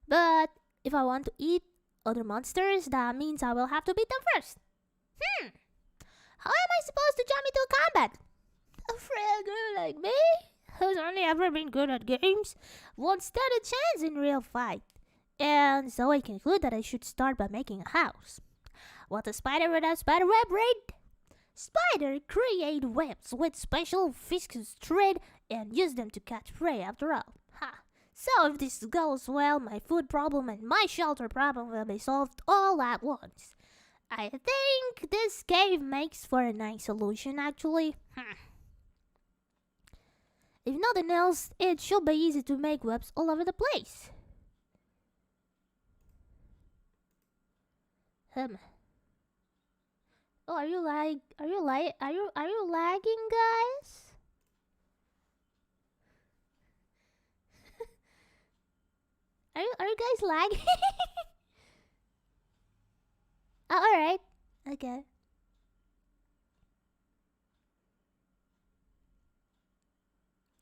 But if I want to eat other monsters, that means I will have to beat them first. How am I supposed to jump into combat? A frail girl like me, who's only ever been good at games, won't stand a chance in real fight. And so I conclude that I should start by making a house. What's a spider without spider web, right? Spider create webs with special viscous thread and use them to catch prey after all. Ha! So if this goes well, my food problem and my shelter problem will be solved all at once. I think this cave makes for a nice solution actually. If nothing else, it should be easy to make webs all over the place. Oh, are you lagging, guys? Are you guys lagging? Oh, alright. Okay.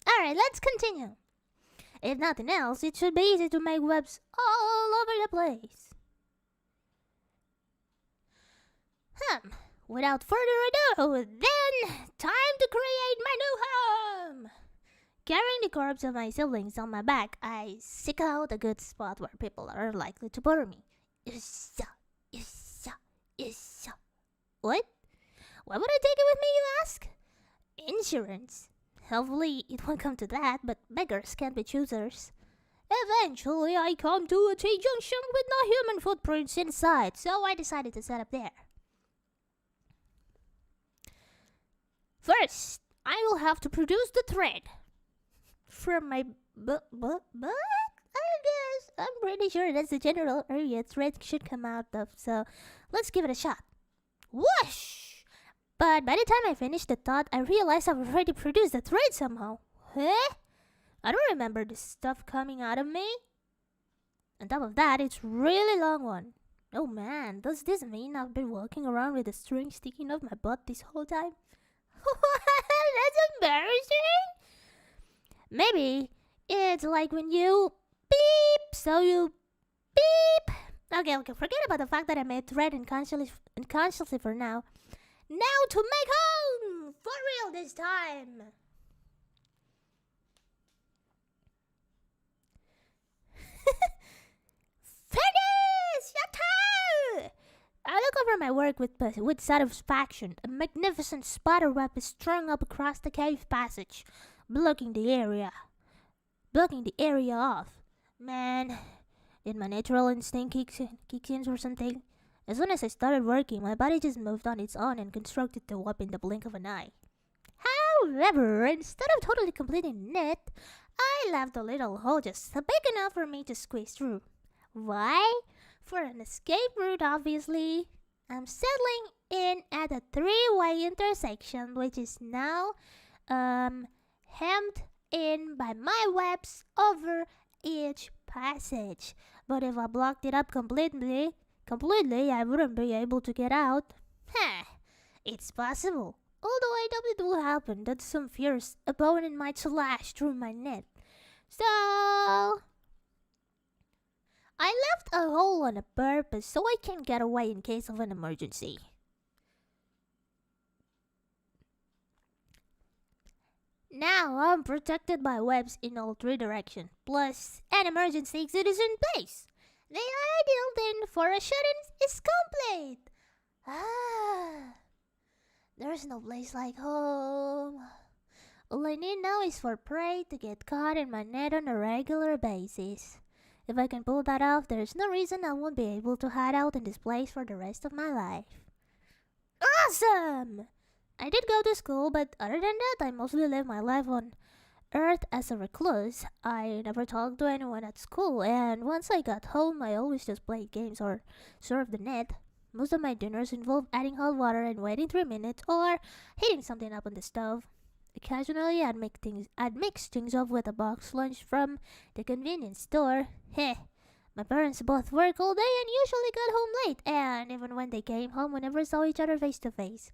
Alright, let's continue. If nothing else, it should be easy to make webs all over the place. Without further ado, then, time to create my new home! Carrying the corpse of my siblings on my back, I seek out a good spot where people are likely to bother me. What? Why would I take it with me, you ask? Insurance. Hopefully it won't come to that, but beggars can't be choosers. Eventually I come to a T-junction with no human footprints inside, so I decided to set up there. First, I will have to produce the thread from my butt? I guess. I'm pretty sure that's the general area thread should come out of, so let's give it a shot. Whoosh! But by the time I finished the thought, I realized I've already produced the thread somehow. Huh? I don't remember this stuff coming out of me. On top of that, it's really long one. Oh man, does this mean I've been walking around with a string sticking off my butt this whole time? That's embarrassing. Maybe it's like when you beep, so you beep. Okay, forget about the fact that I made thread unconsciously for now. Now to make home! For real this time! Finish! Yatta! I look over my work with satisfaction. A magnificent spider web is strung up across the cave passage, blocking the area off. Man, did my natural instinct kick in or something? As soon as I started working, my body just moved on its own and constructed the web in the blink of an eye. However, instead of totally completing it, I left a little hole just big enough for me to squeeze through. Why? For an escape route, obviously. I'm settling in at a three-way intersection, which is now hemmed in by my webs over each passage. But if I blocked it up completely, I wouldn't be able to get out. It's possible. Although I doubt it will happen that some fierce opponent might slash through my net. So I left a hole on purpose so I can get away in case of an emergency. Now I'm protected by webs in all three directions, plus an emergency exit is in place. The ideal then for a shut-in is complete. There's no place like home. All I need now is for prey to get caught in my net on a regular basis. If I can pull that off, there's no reason I won't be able to hide out in this place for the rest of my life. Awesome! I did go to school, but other than that, I mostly live my life on Earth as a recluse. I never talked to anyone at school, and once I got home, I always just played games or surfed the net. Most of my dinners involved adding hot water and waiting 3 minutes, or heating something up on the stove. Occasionally, I'd mix things up with a box lunch from the convenience store. Heh. My parents both work all day and usually got home late, and even when they came home, we never saw each other face to face.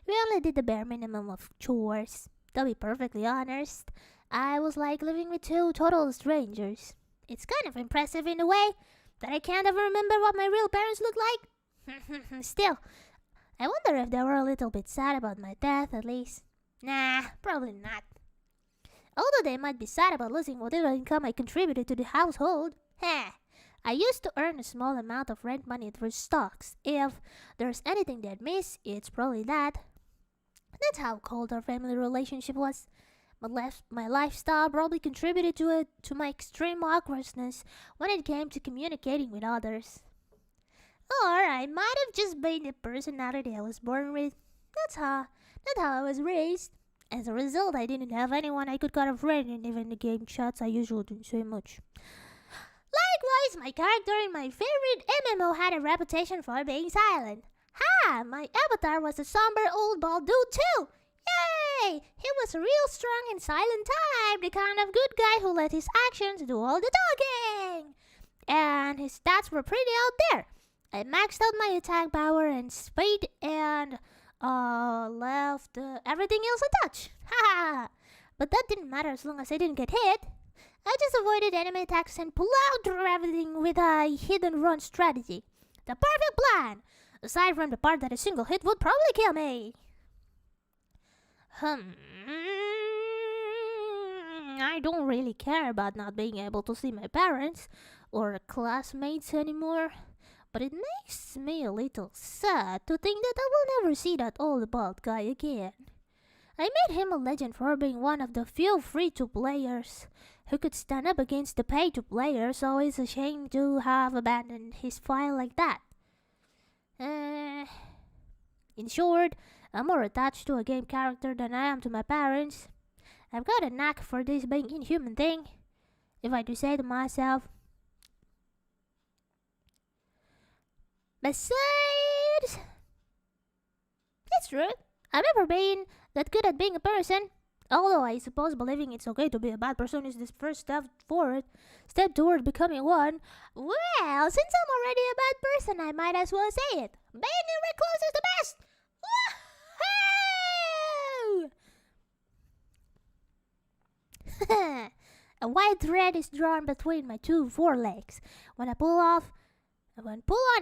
We only did the bare minimum of chores. To be perfectly honest, I was like living with two total strangers. It's kind of impressive in a way that I can't ever remember what my real parents looked like. Still, I wonder if they were a little bit sad about my death at least. Nah, probably not. Although they might be sad about losing whatever income I contributed to the household. Heh. I used to earn a small amount of rent money through stocks. If there's anything they'd miss, it's probably that. That's how cold our family relationship was. My lifestyle probably contributed to my extreme awkwardness when it came to communicating with others. Or I might have just been the personality I was born with. That's how I was raised. As a result, I didn't have anyone I could call a friend, and even the game chats I usually didn't say much. Likewise, my character in my favorite MMO had a reputation for being silent. Ha! My avatar was a somber old bald dude too! Yay! He was a real strong and silent type, the kind of good guy who let his actions do all the talking. And his stats were pretty out there. I maxed out my attack power and speed and left everything else untouched. Ha! But that didn't matter as long as I didn't get hit. I just avoided enemy attacks and plowed through everything with a hidden run strategy. The perfect plan! Aside from the part that a single hit would probably kill me. I don't really care about not being able to see my parents or classmates anymore. But it makes me a little sad to think that I will never see that old bald guy again. I made him a legend for being one of the few free-to-players who could stand up against the pay-to-player, so it's a shame to have abandoned his file like that. In short, I'm more attached to a game character than I am to my parents. I've got a knack for this being inhuman thing, if I do say to myself. Besides, it's true, I've never been that good at being a person. Although I suppose believing it's okay to be a bad person is the first step toward becoming one. Well, since I'm already a bad person, I might as well say it. Being a recluse is the best! Woohoo! A white thread is drawn between my two forelegs. When I pull on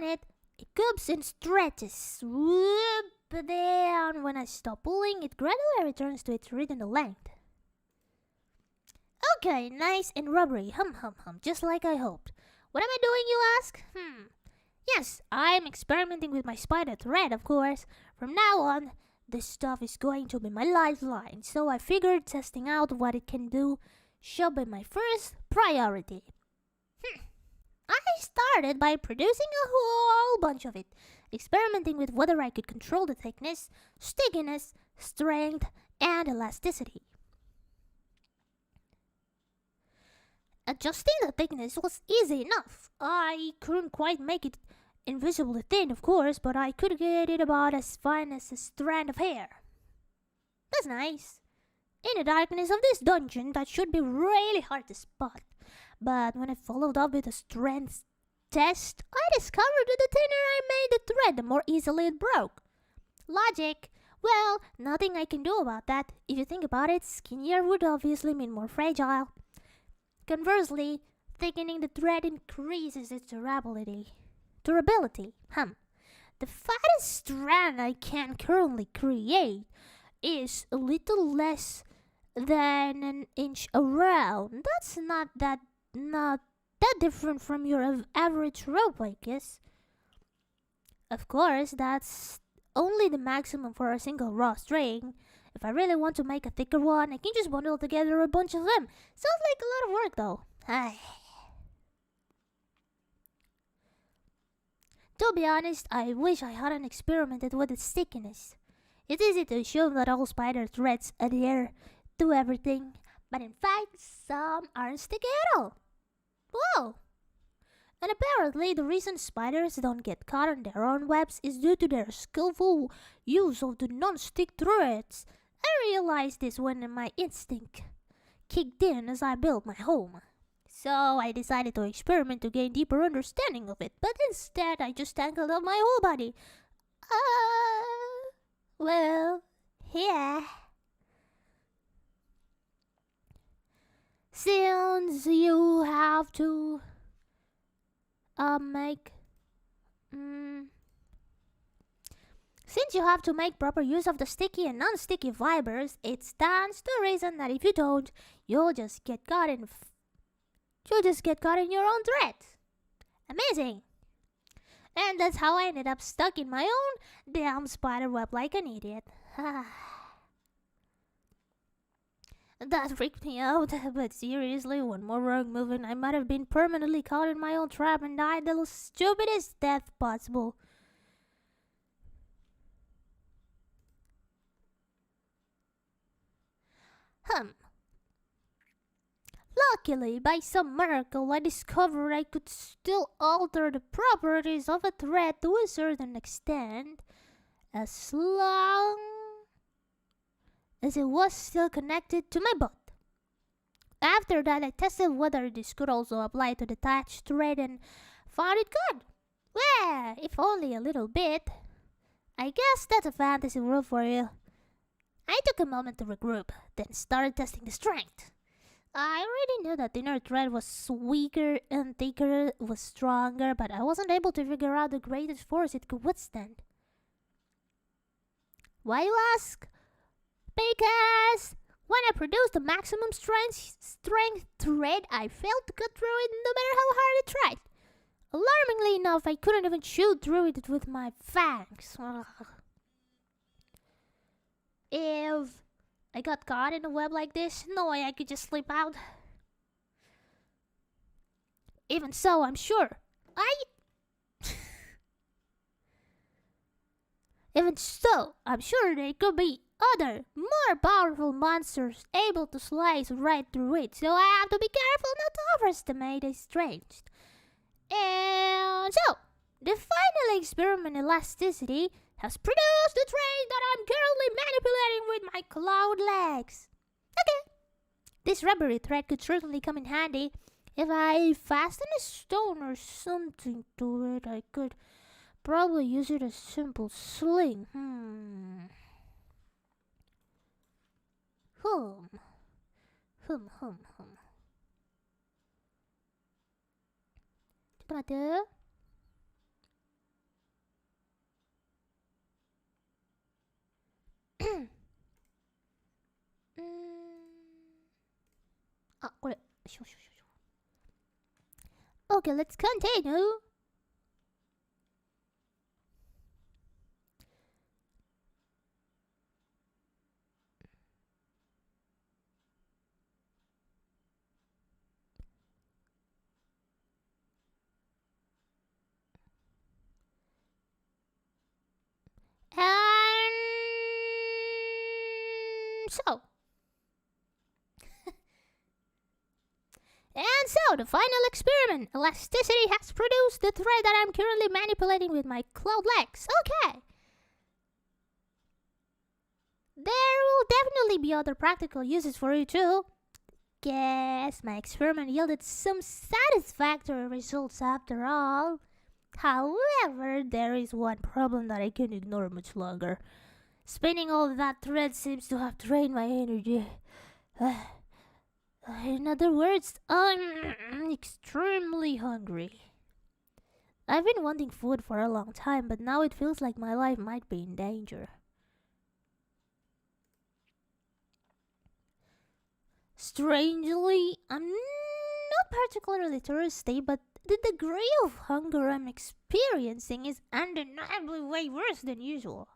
it, it coops and stretches. Whoop! But then, when I stop pulling, it gradually returns to its original length. Okay, nice and rubbery, just like I hoped. What am I doing, you ask? Yes, I'm experimenting with my spider thread, of course. From now on, this stuff is going to be my lifeline, so I figured testing out what it can do should be my first priority. I started by producing a whole bunch of it, experimenting with whether I could control the thickness, stickiness, strength, and elasticity. Adjusting the thickness was easy enough. I couldn't quite make it invisibly thin, of course, but I could get it about as fine as a strand of hair. That's nice. In the darkness of this dungeon, that should be really hard to spot. But when I followed up with a strength test, I discovered that the thinner I made the thread, the more easily it broke. Logic. Well, nothing I can do about that. If you think about it, skinnier would obviously mean more fragile. Conversely, thickening the thread increases its durability. The fattest strand I can currently create is a little less than an inch around. That's not that different from your average rope, I guess. Of course, that's only the maximum for a single raw string. If I really want to make a thicker one, I can just bundle together a bunch of them. Sounds like a lot of work, though. To be honest, I wish I hadn't experimented with its stickiness. It's easy to assume that all spider threads adhere to everything, but in fact, some aren't sticky at all. Whoa! And apparently, the reason spiders don't get caught on their own webs is due to their skillful use of the non-stick threads. I realized this when my instinct kicked in as I built my home. So I decided to experiment to gain deeper understanding of it, but instead I just tangled up my whole body. Well, yeah. Since you have to make proper use of the sticky and non-sticky fibers, it stands to reason that if you don't, you'll just get caught in your own threads. Amazing. And that's how I ended up stuck in my own damn spider web like an idiot. That freaked me out, but seriously, one more wrong move and I might have been permanently caught in my own trap and died the stupidest death possible. Luckily, by some miracle, I discovered I could still alter the properties of a thread to a certain extent, as long as it was still connected to my butt. After that, I tested whether this could also apply to the attached thread and found it could. Well, if only a little bit. I guess that's a fantasy world for you. I took a moment to regroup, then started testing the strength. I already knew that the inner thread was weaker and thicker was stronger, but I wasn't able to figure out the greatest force it could withstand. Why, you ask? Because when I produced the maximum strength thread, I failed to cut through it no matter how hard I tried. Alarmingly enough, I couldn't even shoot through it with my fangs. Ugh. If I got caught in a web like this, no way I could just slip out. Even so, I'm sure there could be other, more powerful monsters able to slice right through it, so I have to be careful not to overestimate its strength. And so, the final experiment elasticity has produced the thread that I'm currently manipulating with my clawed legs. Okay, this rubbery thread could certainly come in handy. If I fasten a stone or something to it, I could probably use it as a simple sling.ちょっと待って。あ、これ。Okay, let's continue. And so, the final experiment, elasticity has produced the thread that I'm currently manipulating with my clawed legs. Okay. There will definitely be other practical uses for it too. Guess my experiment yielded some satisfactory results after all. However, there is one problem that I can't ignore much longer. Spinning all that thread seems to have drained my energy. In other words, I'm extremely hungry. I've been wanting food for a long time, but now it feels like my life might be in danger. Strangely, I'm not particularly thirsty, but the degree of hunger I'm experiencing is undeniably way worse than usual.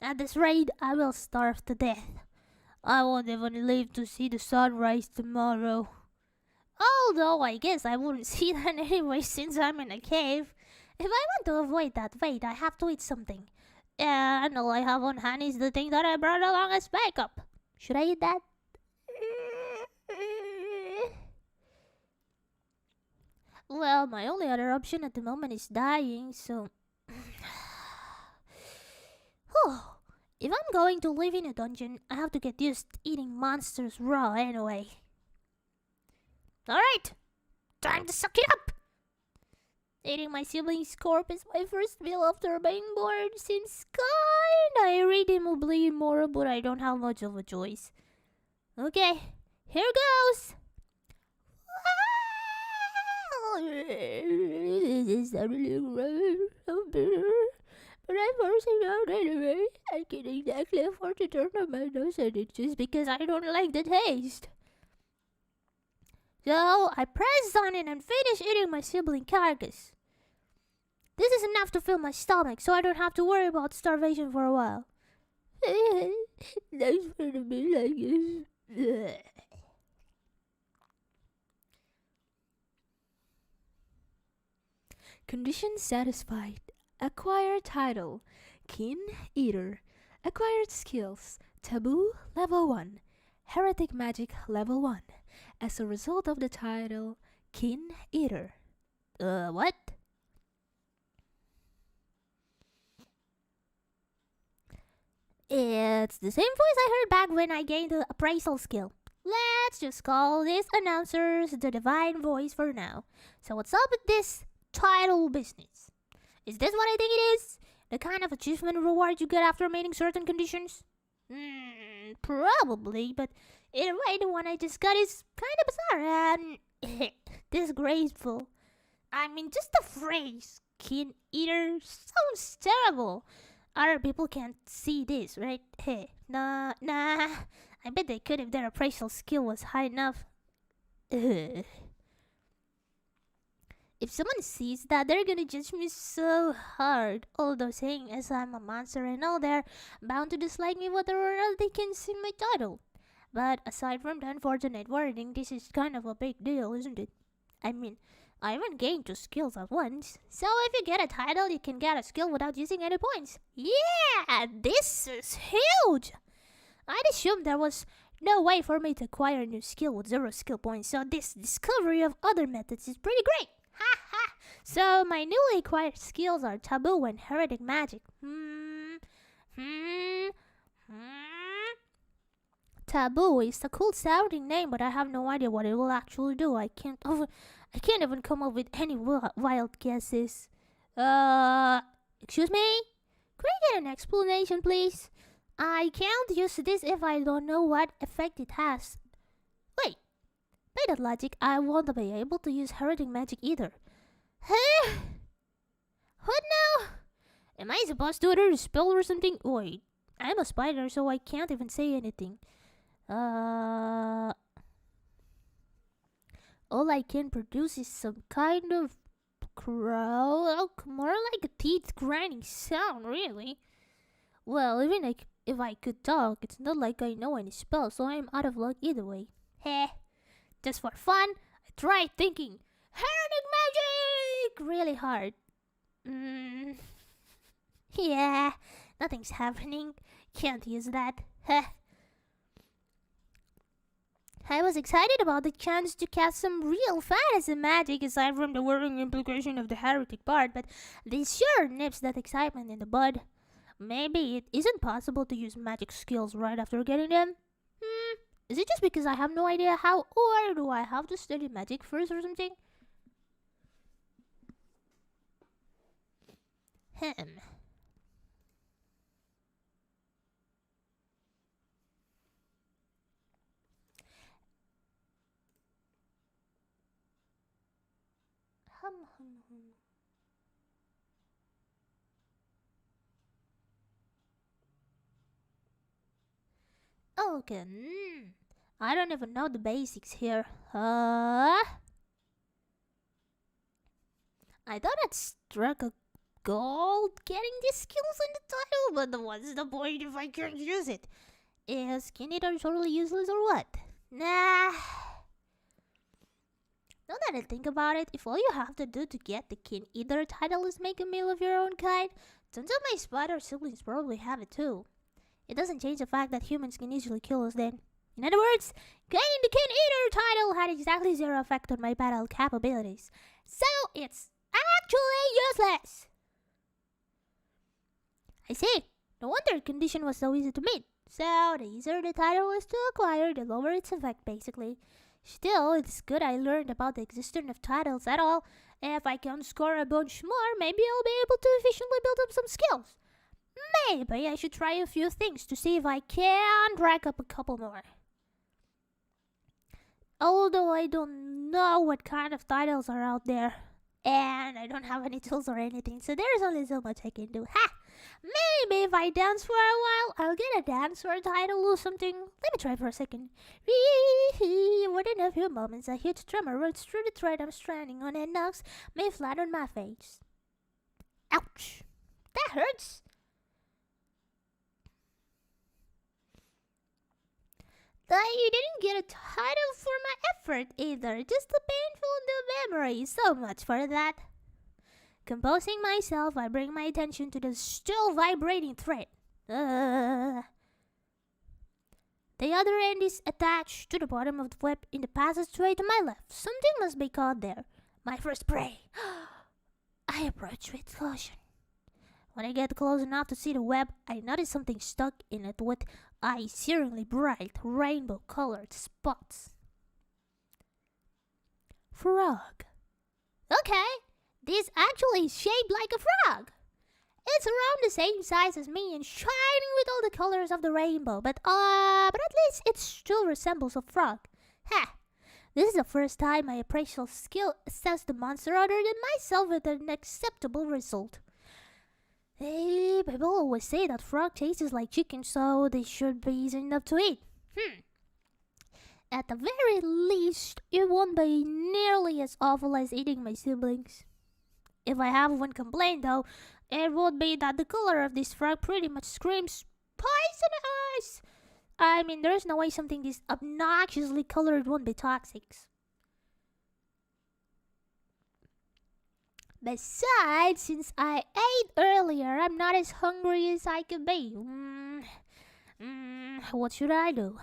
At this rate, I will starve to death. I won't even live to see the sunrise tomorrow. Although I guess I wouldn't see that anyway since I'm in a cave. If I want to avoid that fate, I have to eat something. And all I have on hand is the thing that I brought along as backup. Should I eat that? Well, my only other option at the moment is dying, so... Whew. If I'm going to live in a dungeon, I have to get used to eating monsters raw anyway. Alright! Time to suck it up! Eating my sibling's corpse is my first meal after being born. Seems kinda irredeemably immoral, but I don't have much of a choice. Okay, here goes! This is really gross, so bitter. But I'm forcing out anyway. I can't exactly afford to turn on my nose at it just because I don't like the taste. So I press on it and finish eating my sibling carcass. This is enough to fill my stomach, so I don't have to worry about starvation for a while. Thanks for the meal, I guess. Condition satisfied. Acquired title, Kin Eater. Acquired skills, Taboo level 1, Heretic Magic level 1. As a result of the title, Kin Eater. What? It's the same voice I heard back when I gained the appraisal skill. Let's just call this announcers the divine voice for now. So what's up with this title business? Is this what I think it is? The kind of achievement reward you get after meeting certain conditions? Probably, but either way, the one I just got is kind of bizarre and disgraceful. I mean, just the phrase, Kin Eater, sounds terrible. Other people can't see this, right? Hey, nah. I bet they could if their appraisal skill was high enough. If someone sees that, they're gonna judge me so hard. Although saying as I'm a monster and all, they're bound to dislike me whether or not they can see my title. But aside from the unfortunate wording, this is kind of a big deal, isn't it? I mean, I haven't gained 2 skills at once. So if you get a title, you can get a skill without using any points. Yeah, this is huge! I'd assumed there was no way for me to acquire a new skill with 0 skill points, so this discovery of other methods is pretty great. Ha ha! So my newly acquired skills are Taboo and Heretic Magic. Taboo is a cool sounding name, but I have no idea what it will actually do. I can't even come up with any wild guesses. Excuse me? Could I get an explanation, please? I can't use this if I don't know what effect it has. Wait, by that logic, I won't be able to use Heretic Magic either. Huh? What now? Am I supposed to utter a spell or something? Wait, I'm a spider, so I can't even say anything. All I can produce is some kind of growl, more like a teeth grinding sound, really. Well, even if I could talk, it's not like I know any spells, so I'm out of luck either way. Heh. Just for fun, I tried thinking Heretic Magic really hard. Yeah, nothing's happening. Can't use that. Heh. I was excited about the chance to cast some real fantasy magic aside from the worrying implication of the heretic part, but this sure nips that excitement in the bud. Maybe it isn't possible to use magic skills right after getting them? Is it just because I have no idea how, or do I have to study magic first or something? Okay, I don't even know the basics here. I thought I'd struck a gold getting these skills in the title, but what's the point if I can't use it? Is Kin Eater totally useless or what? Nah. Now that I think about it, if all you have to do to get the Kin Eater title is make a meal of your own kind, turns out my spider siblings probably have it too. It doesn't change the fact that humans can easily kill us then. In other words, gaining the Kin Eater title had exactly 0 effect on my battle capabilities. so it's actually useless. I see. No wonder condition was so easy to meet. So the easier the title was to acquire, the lower its effect, basically. Still, it's good I learned about the existence of titles at all. If I can score a bunch more, maybe I'll be able to efficiently build up some skills. Maybe I should try a few things to see if I can rack up a couple more. Although I don't know what kind of titles are out there. And I don't have any tools or anything, so there's only so much I can do. Ha! Maybe if I dance for a while, I'll get a dance or a title or something. Let me try for a second. Within a few moments, a huge tremor runs through the thread I'm standing on and knocks me flat on my face. Ouch! That hurts! You didn't get a title for my effort either, just a painful new memory. So much for that. Composing myself, I bring my attention to the still vibrating thread. The other end is attached to the bottom of the web in the passageway to my left. Something must be caught there. My first prey. I approach with caution. When I get close enough to see the web, I notice something stuck in it with eye-searingly bright rainbow-colored spots. Frog. Okay, this actually is shaped like a frog. It's around the same size as me and shining with all the colors of the rainbow, but at least it still resembles a frog. Ha! This is the first time my appraisal skill assessed the monster other than myself with an acceptable result. Hey, people always say that frog tastes like chicken, so they should be easy enough to eat. At the very least, it won't be nearly as awful as eating my siblings. If I have one complaint, though, it would be that the color of this frog pretty much screams poisonous. I mean, there's no way something this obnoxiously colored won't be toxic. Besides, since I ate earlier, I'm not as hungry as I could be. What should I do?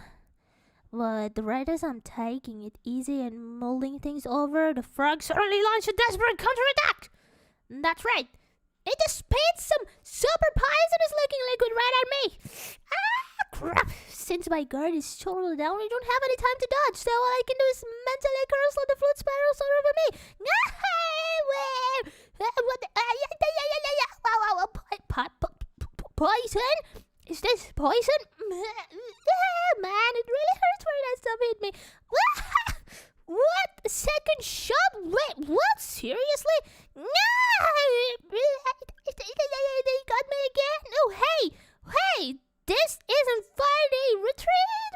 But right as I'm taking it easy and mulling things over, the frog suddenly launched a desperate counterattack. That's right. It just spit some super poisonous looking liquid right at me. Ah, crap. Since my guard is totally down, I don't have any time to dodge, so all I can do is mentally curse let the fruit spirals all over me. Poison? Is this poison? Man, it really hurts where that stuff hit me. What? A second shot? Wait, what? Seriously? No! They got me again? Oh, hey! This isn't funny! Retreat!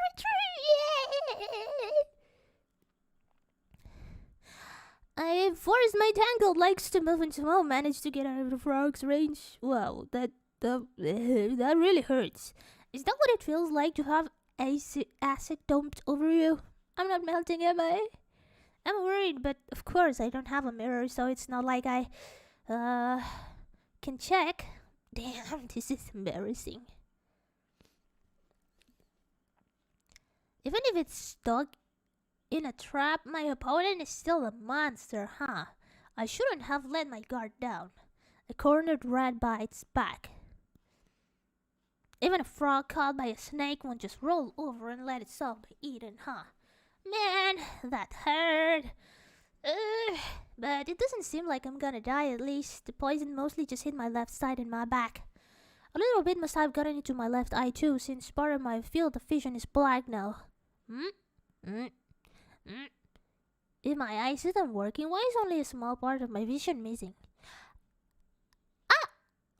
I forced my tangled legs to move and somehow managed to get out of the frog's range. Wow, that really hurts. Is that what it feels like to have acid dumped over you? I'm not melting, am I? I'm worried, but of course I don't have a mirror, so it's not like I can check. Damn, this is embarrassing. Even if it's stuck in a trap, my opponent is still a monster, huh? I shouldn't have let my guard down. A cornered rat bites back. Even a frog caught by a snake won't just roll over and let itself be eaten, huh? Man, that hurt. But it doesn't seem like I'm gonna die, at least. The poison mostly just hit my left side and my back. A little bit must have gotten into my left eye too, since part of my field of vision is black now. If my eyes isn't working, why is only a small part of my vision missing?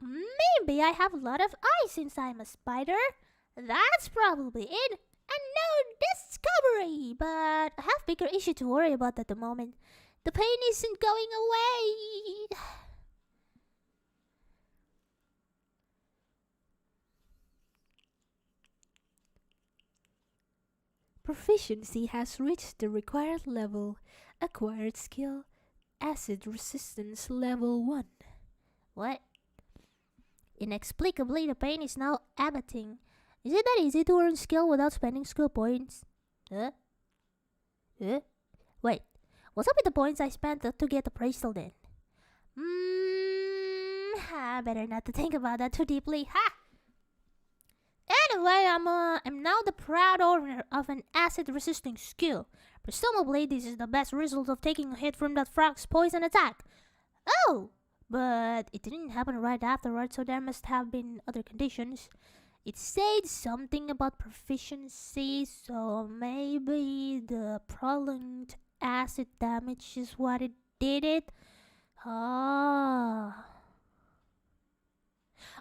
Maybe I have a lot of eyes since I'm a spider. That's probably it. A new discovery! But I have bigger issue to worry about at the moment. The pain isn't going away. Proficiency has reached the required level. Acquired skill, acid resistance level 1. What? Inexplicably, the pain is now abating. Is it that easy to earn skill without spending skill points? Wait, What's up with the points I spent to get the bracelet then? Better not to think about that too deeply. Ha! Anyway, I'm now the proud owner of an acid-resisting skill. Presumably, this is the best result of taking a hit from that frog's poison attack. Oh! But it didn't happen right afterwards, so there must have been other conditions. It said something about proficiency, so maybe the prolonged acid damage is what it did it. Ah.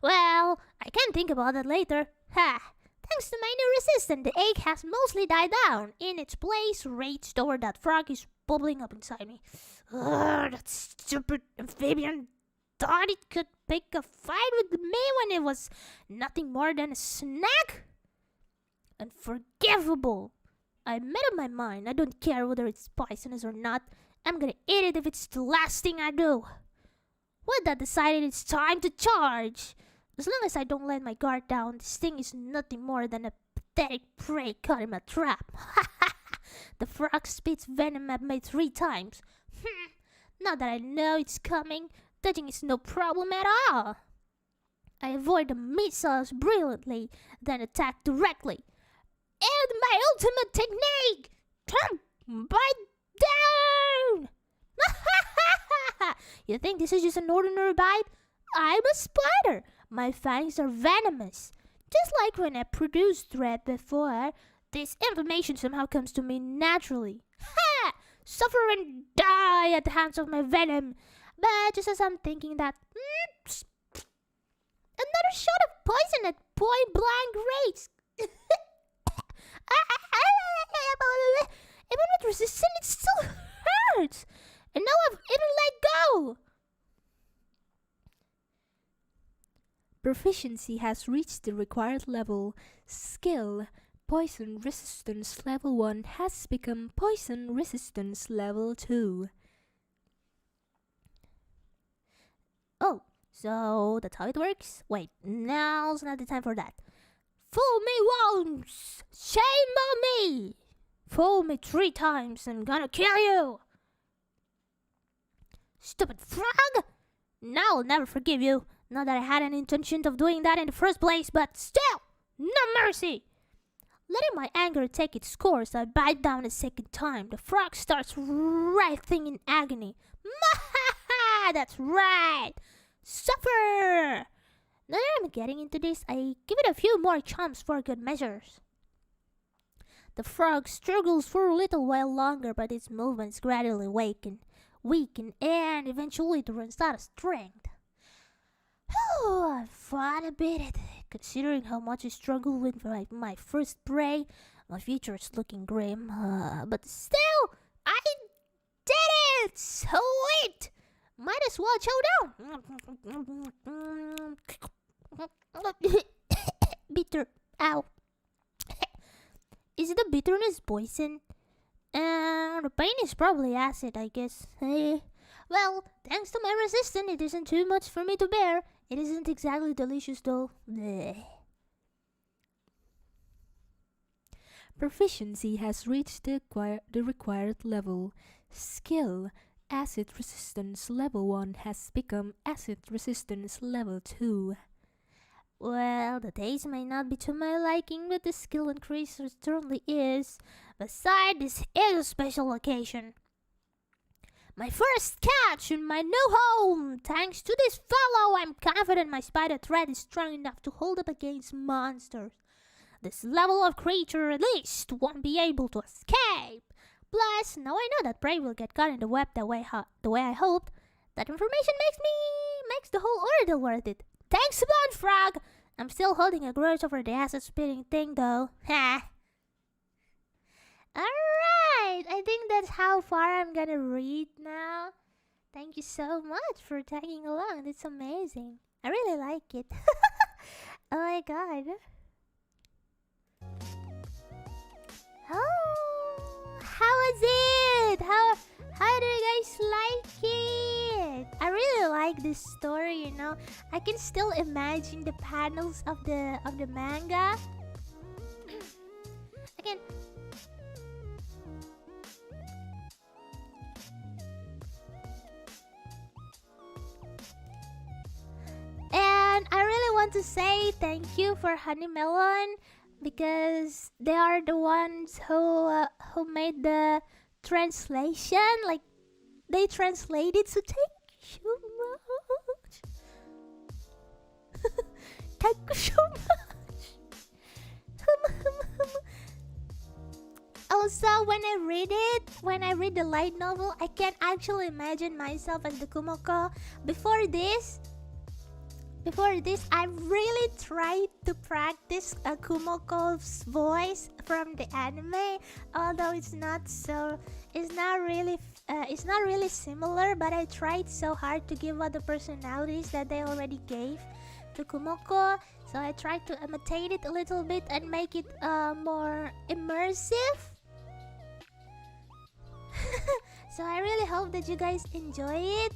Well, I can think about that later. Ha! Thanks to my new resistant, the ache has mostly died down. In its place, rage toward that frog is bubbling up inside me. Ugh, that stupid amphibian thought it could pick a fight with me when it was nothing more than a snack? Unforgivable. I made up my mind. I don't care whether it's poisonous or not. I'm gonna eat it if it's the last thing I do. With that decided, it's time to charge. As long as I don't let my guard down, this thing is nothing more than a pathetic prey caught in a trap. The frog spits venom at me 3 times. Now that I know it's coming, touching is no problem at all. I avoid the missiles brilliantly, then attack directly. And my ultimate technique! Bite down! You think this is just an ordinary bite? I'm a spider. My fangs are venomous. Just like when I produced thread before, this information somehow comes to me naturally. Ha! Suffer and die at the hands of my venom. But just as I'm thinking that, another shot of poison at point blank range. Even with resistance, it still hurts. And now I've even let go. Proficiency has reached the required level. Skill, Poison Resistance Level 1 has become Poison Resistance Level 2. Oh, so that's how it works? Wait, now's not the time for that. Fool me once, shame on me. Fool me 3 times, I'm gonna kill you. Stupid frog! Now I'll never forgive you. Not that I had an intention of doing that in the first place, but still, no mercy! Letting my anger take its course, I bite down a second time. The frog starts writhing in agony. Mahaha! That's right! Suffer! Now that I'm getting into this, I give it a few more chomps for good measures. The frog struggles for a little while longer, but its movements gradually weaken, and eventually it runs out of strength. I fought a bit. Considering how much I struggled with my first prey, my future is looking grim. But still, I did it! Sweet! Might as well chow down. Bitter. Ow. Is the bitterness poison? The pain is probably acid, I guess. Well, thanks to my resistance, it isn't too much for me to bear. It isn't exactly delicious though. Bleh. Proficiency has reached the required level. Skill, Acid Resistance Level 1 has become Acid Resistance Level 2. Well, the taste may not be to my liking, but the skill increase certainly is. Besides, this is a special occasion. My first catch in my new home! Thanks to this fellow, I'm confident my spider thread is strong enough to hold up against monsters. This level of creature at least won't be able to escape. Plus, now I know that prey will get caught in the web the way I hoped. That information makes the whole ordeal worth it. Thanks a bunch, frog! I'm still holding a grudge over the acid spitting thing though. Ha! Alright, I think that's how far I'm gonna read now. Thank you so much for tagging along. It's amazing. I really like it. Oh my god. Oh, how was it? How do you guys like it? I really like this story, you know. I can still imagine the panels of the manga. want to say thank you for Honey Melon because they are the ones who made the translation. Like they translated, so thank you so much. Thank you so much. Also, when I read the light novel, I can actually imagine myself as the Kumoko. Before this, I really tried to practice a Kumoko's voice from the anime. Although it's not really similar, but I tried so hard to give out the personalities that they already gave to Kumoko. So I tried to imitate it a little bit and make it more immersive. So I really hope that you guys enjoy it.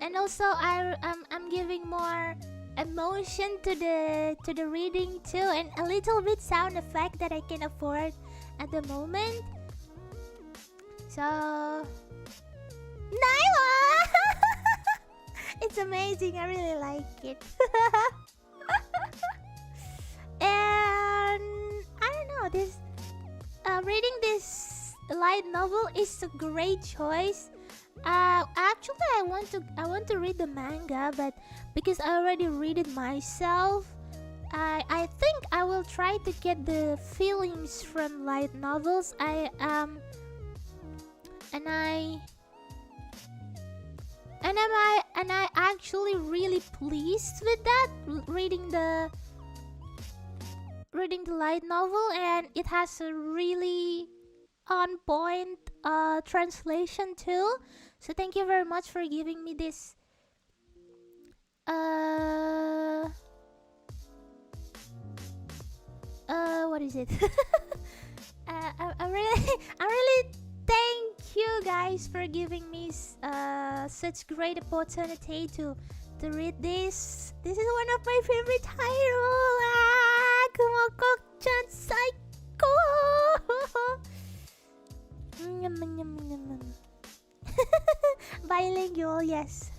And also I'm giving more emotion to the reading too, and a little bit sound effect that I can afford at the moment. So Naiwa! It's amazing. I really like it. And I don't know, this reading this light novel is a great choice. Actually, I want to read the manga, but because I already read it myself, I think I will try to get the feelings from light novels. Am I actually really pleased with that, reading the light novel, and it has a really on point translation too. So thank you very much for giving me this what is it? I really thank you guys for giving me such great opportunity to read this. This is one of my favorite titles. Kumoko-chan Psycho. Bilingual, yes.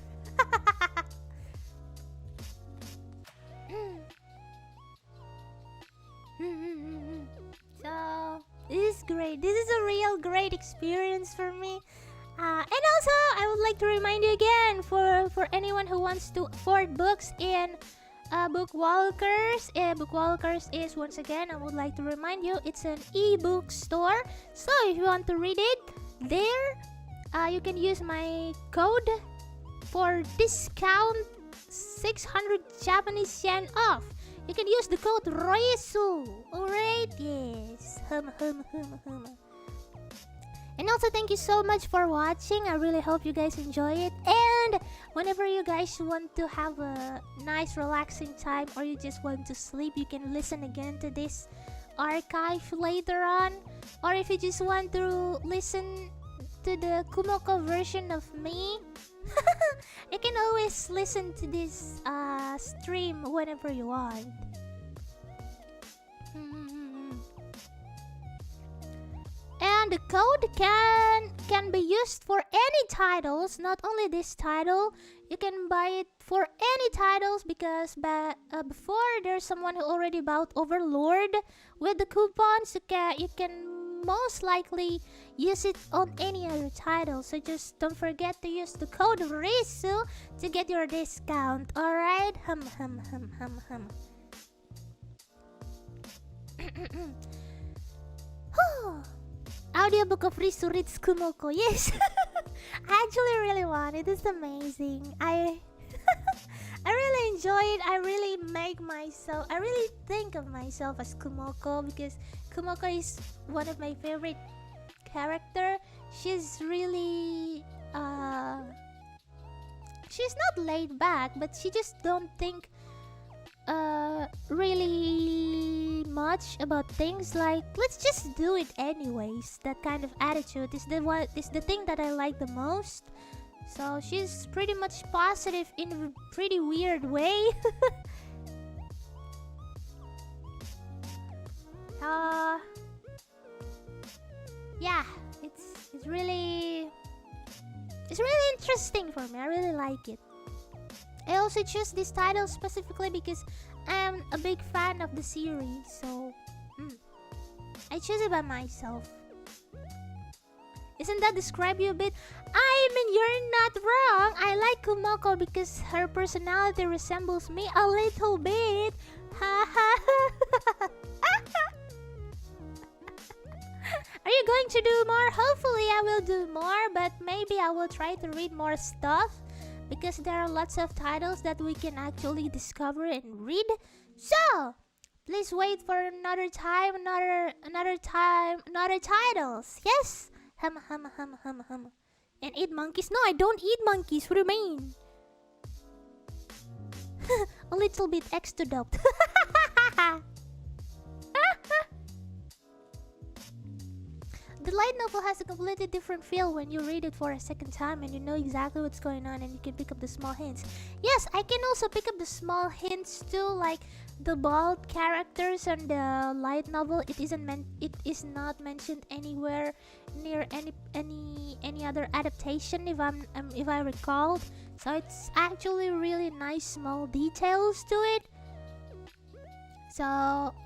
So this is great. This is a real great experience for me. And also, I would like to remind you again, for anyone who wants to afford books in Bookwalkers. Bookwalkers is, once again, I would like to remind you, it's an ebook store. So if you want to read it there, you can use my code for discount 600 Japanese yen off. You can use the code ROYESU. Alright, yes. And also, thank you so much for watching. I really hope you guys enjoy it. And whenever you guys want to have a nice relaxing time, or you just want to sleep, you can listen again to this archive later on. Or if you just want to listen to the Kumoko version of me, you can always listen to this stream whenever you want. And the code can be used for any titles, not only this title. You can buy it for any titles, because before there's someone who already bought Overlord with the coupons. You can most likely use it on any other title. So just don't forget to use the code RISU to get your discount. Alright? Audiobook of Risu reads Kumoko. Yes. I actually really want it. It's amazing. I really enjoy it. I really think of myself as Kumoko, because Kumoko is one of my favorite character. She's really she's not laid back, but she just don't think really much about things, like let's just do it anyways. That kind of attitude is the thing that I like the most. So she's pretty much positive in a pretty weird way. Yeah, it's really It's really interesting for me. I really like it. I also choose this title specifically because I'm a big fan of the series. So, I choose it by myself. Isn't that describe you a bit? I mean, you're not wrong. I like Kumoko because her personality resembles me a little bit. Ha ha. Are you going to do more? Hopefully I will do more, but maybe I will try to read more stuff because there are lots of titles that we can actually discover and read. So, please wait for another time, another titles. Yes? Hum. And eat monkeys? No, I don't eat monkeys. What do you mean? A little bit extra dope. The light novel has a completely different feel when you read it for a second time and you know exactly what's going on and you can pick up the small hints. Yes, I can also pick up the small hints too, like the bald characters on the light novel. It is not mentioned anywhere near any other adaptation if I recall. So it's actually really nice small details to it. So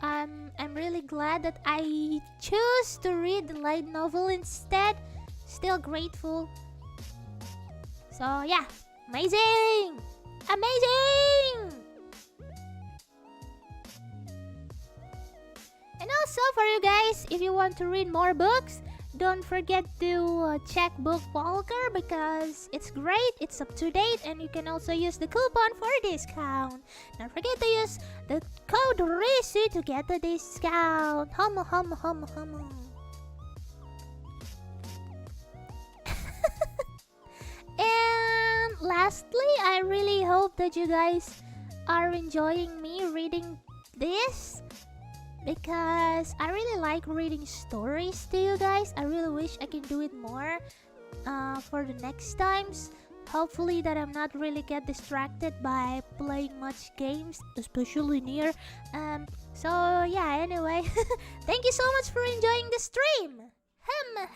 I'm really glad that I chose to read the light novel instead. Still grateful. So yeah, amazing! And also for you guys, if you want to read more books, don't forget to check Book Walker because it's great, it's up to date, and you can also use the coupon for discount. Don't forget to use the code RISU to get the discount. Hum. And lastly, I really hope that you guys are enjoying me reading this, because I really like reading stories to you guys. I really wish I can do it more for the next times. Hopefully that I'm not really get distracted by playing much games, especially near. So yeah, anyway, thank you so much for enjoying the stream. Hum.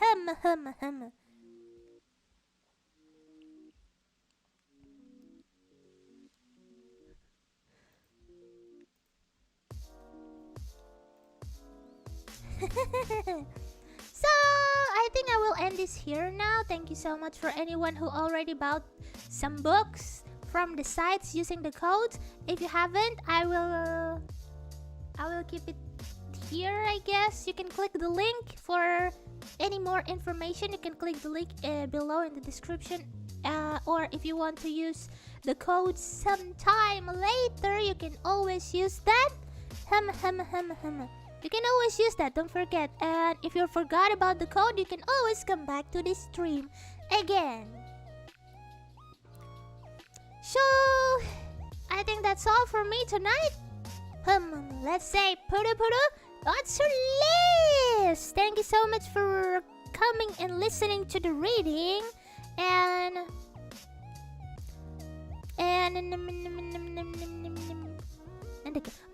So I think I will end this here now. Thank you so much for anyone who already bought some books from the sites using the codes. If you haven't, I will keep it here, I guess. You can click the link for any more information. You can click the link below in the description. Or if you want to use the code sometime later, you can always use that. Hum. You can always use that, don't forget. And if you forgot about the code, you can always come back to this stream again. So, I think that's all for me tonight. Let's say puru what's your list? Thank you so much for coming and listening to the reading. And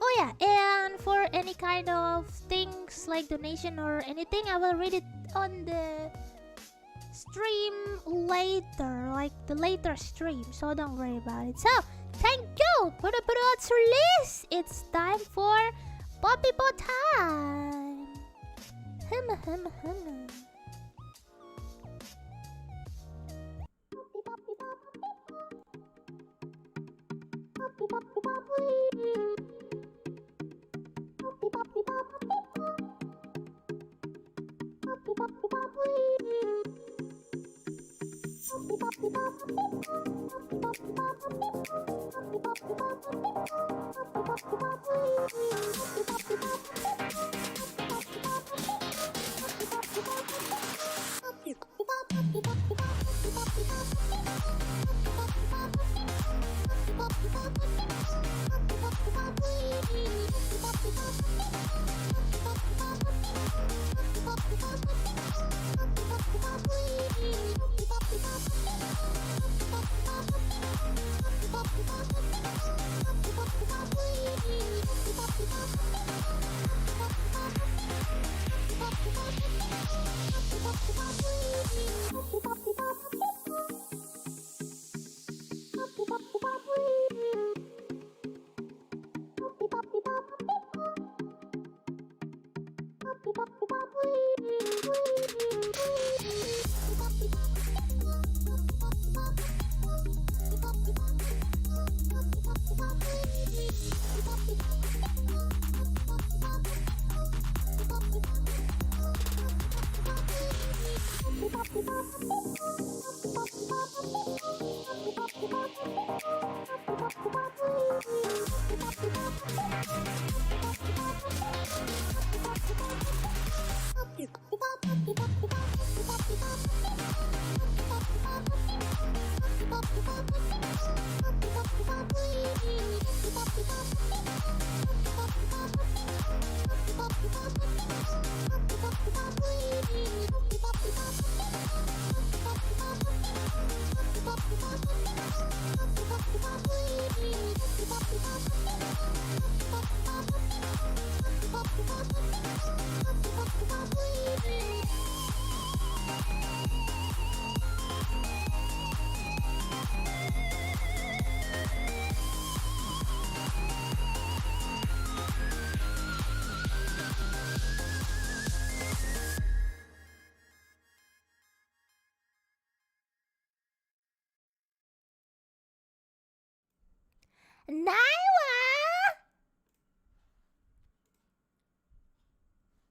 oh yeah, and for any kind of things like donation or anything, I will read it on the stream later, like the later stream, so don't worry about it. So, thank you! Put out your list! It's time for Poppy Pot time! Poppy.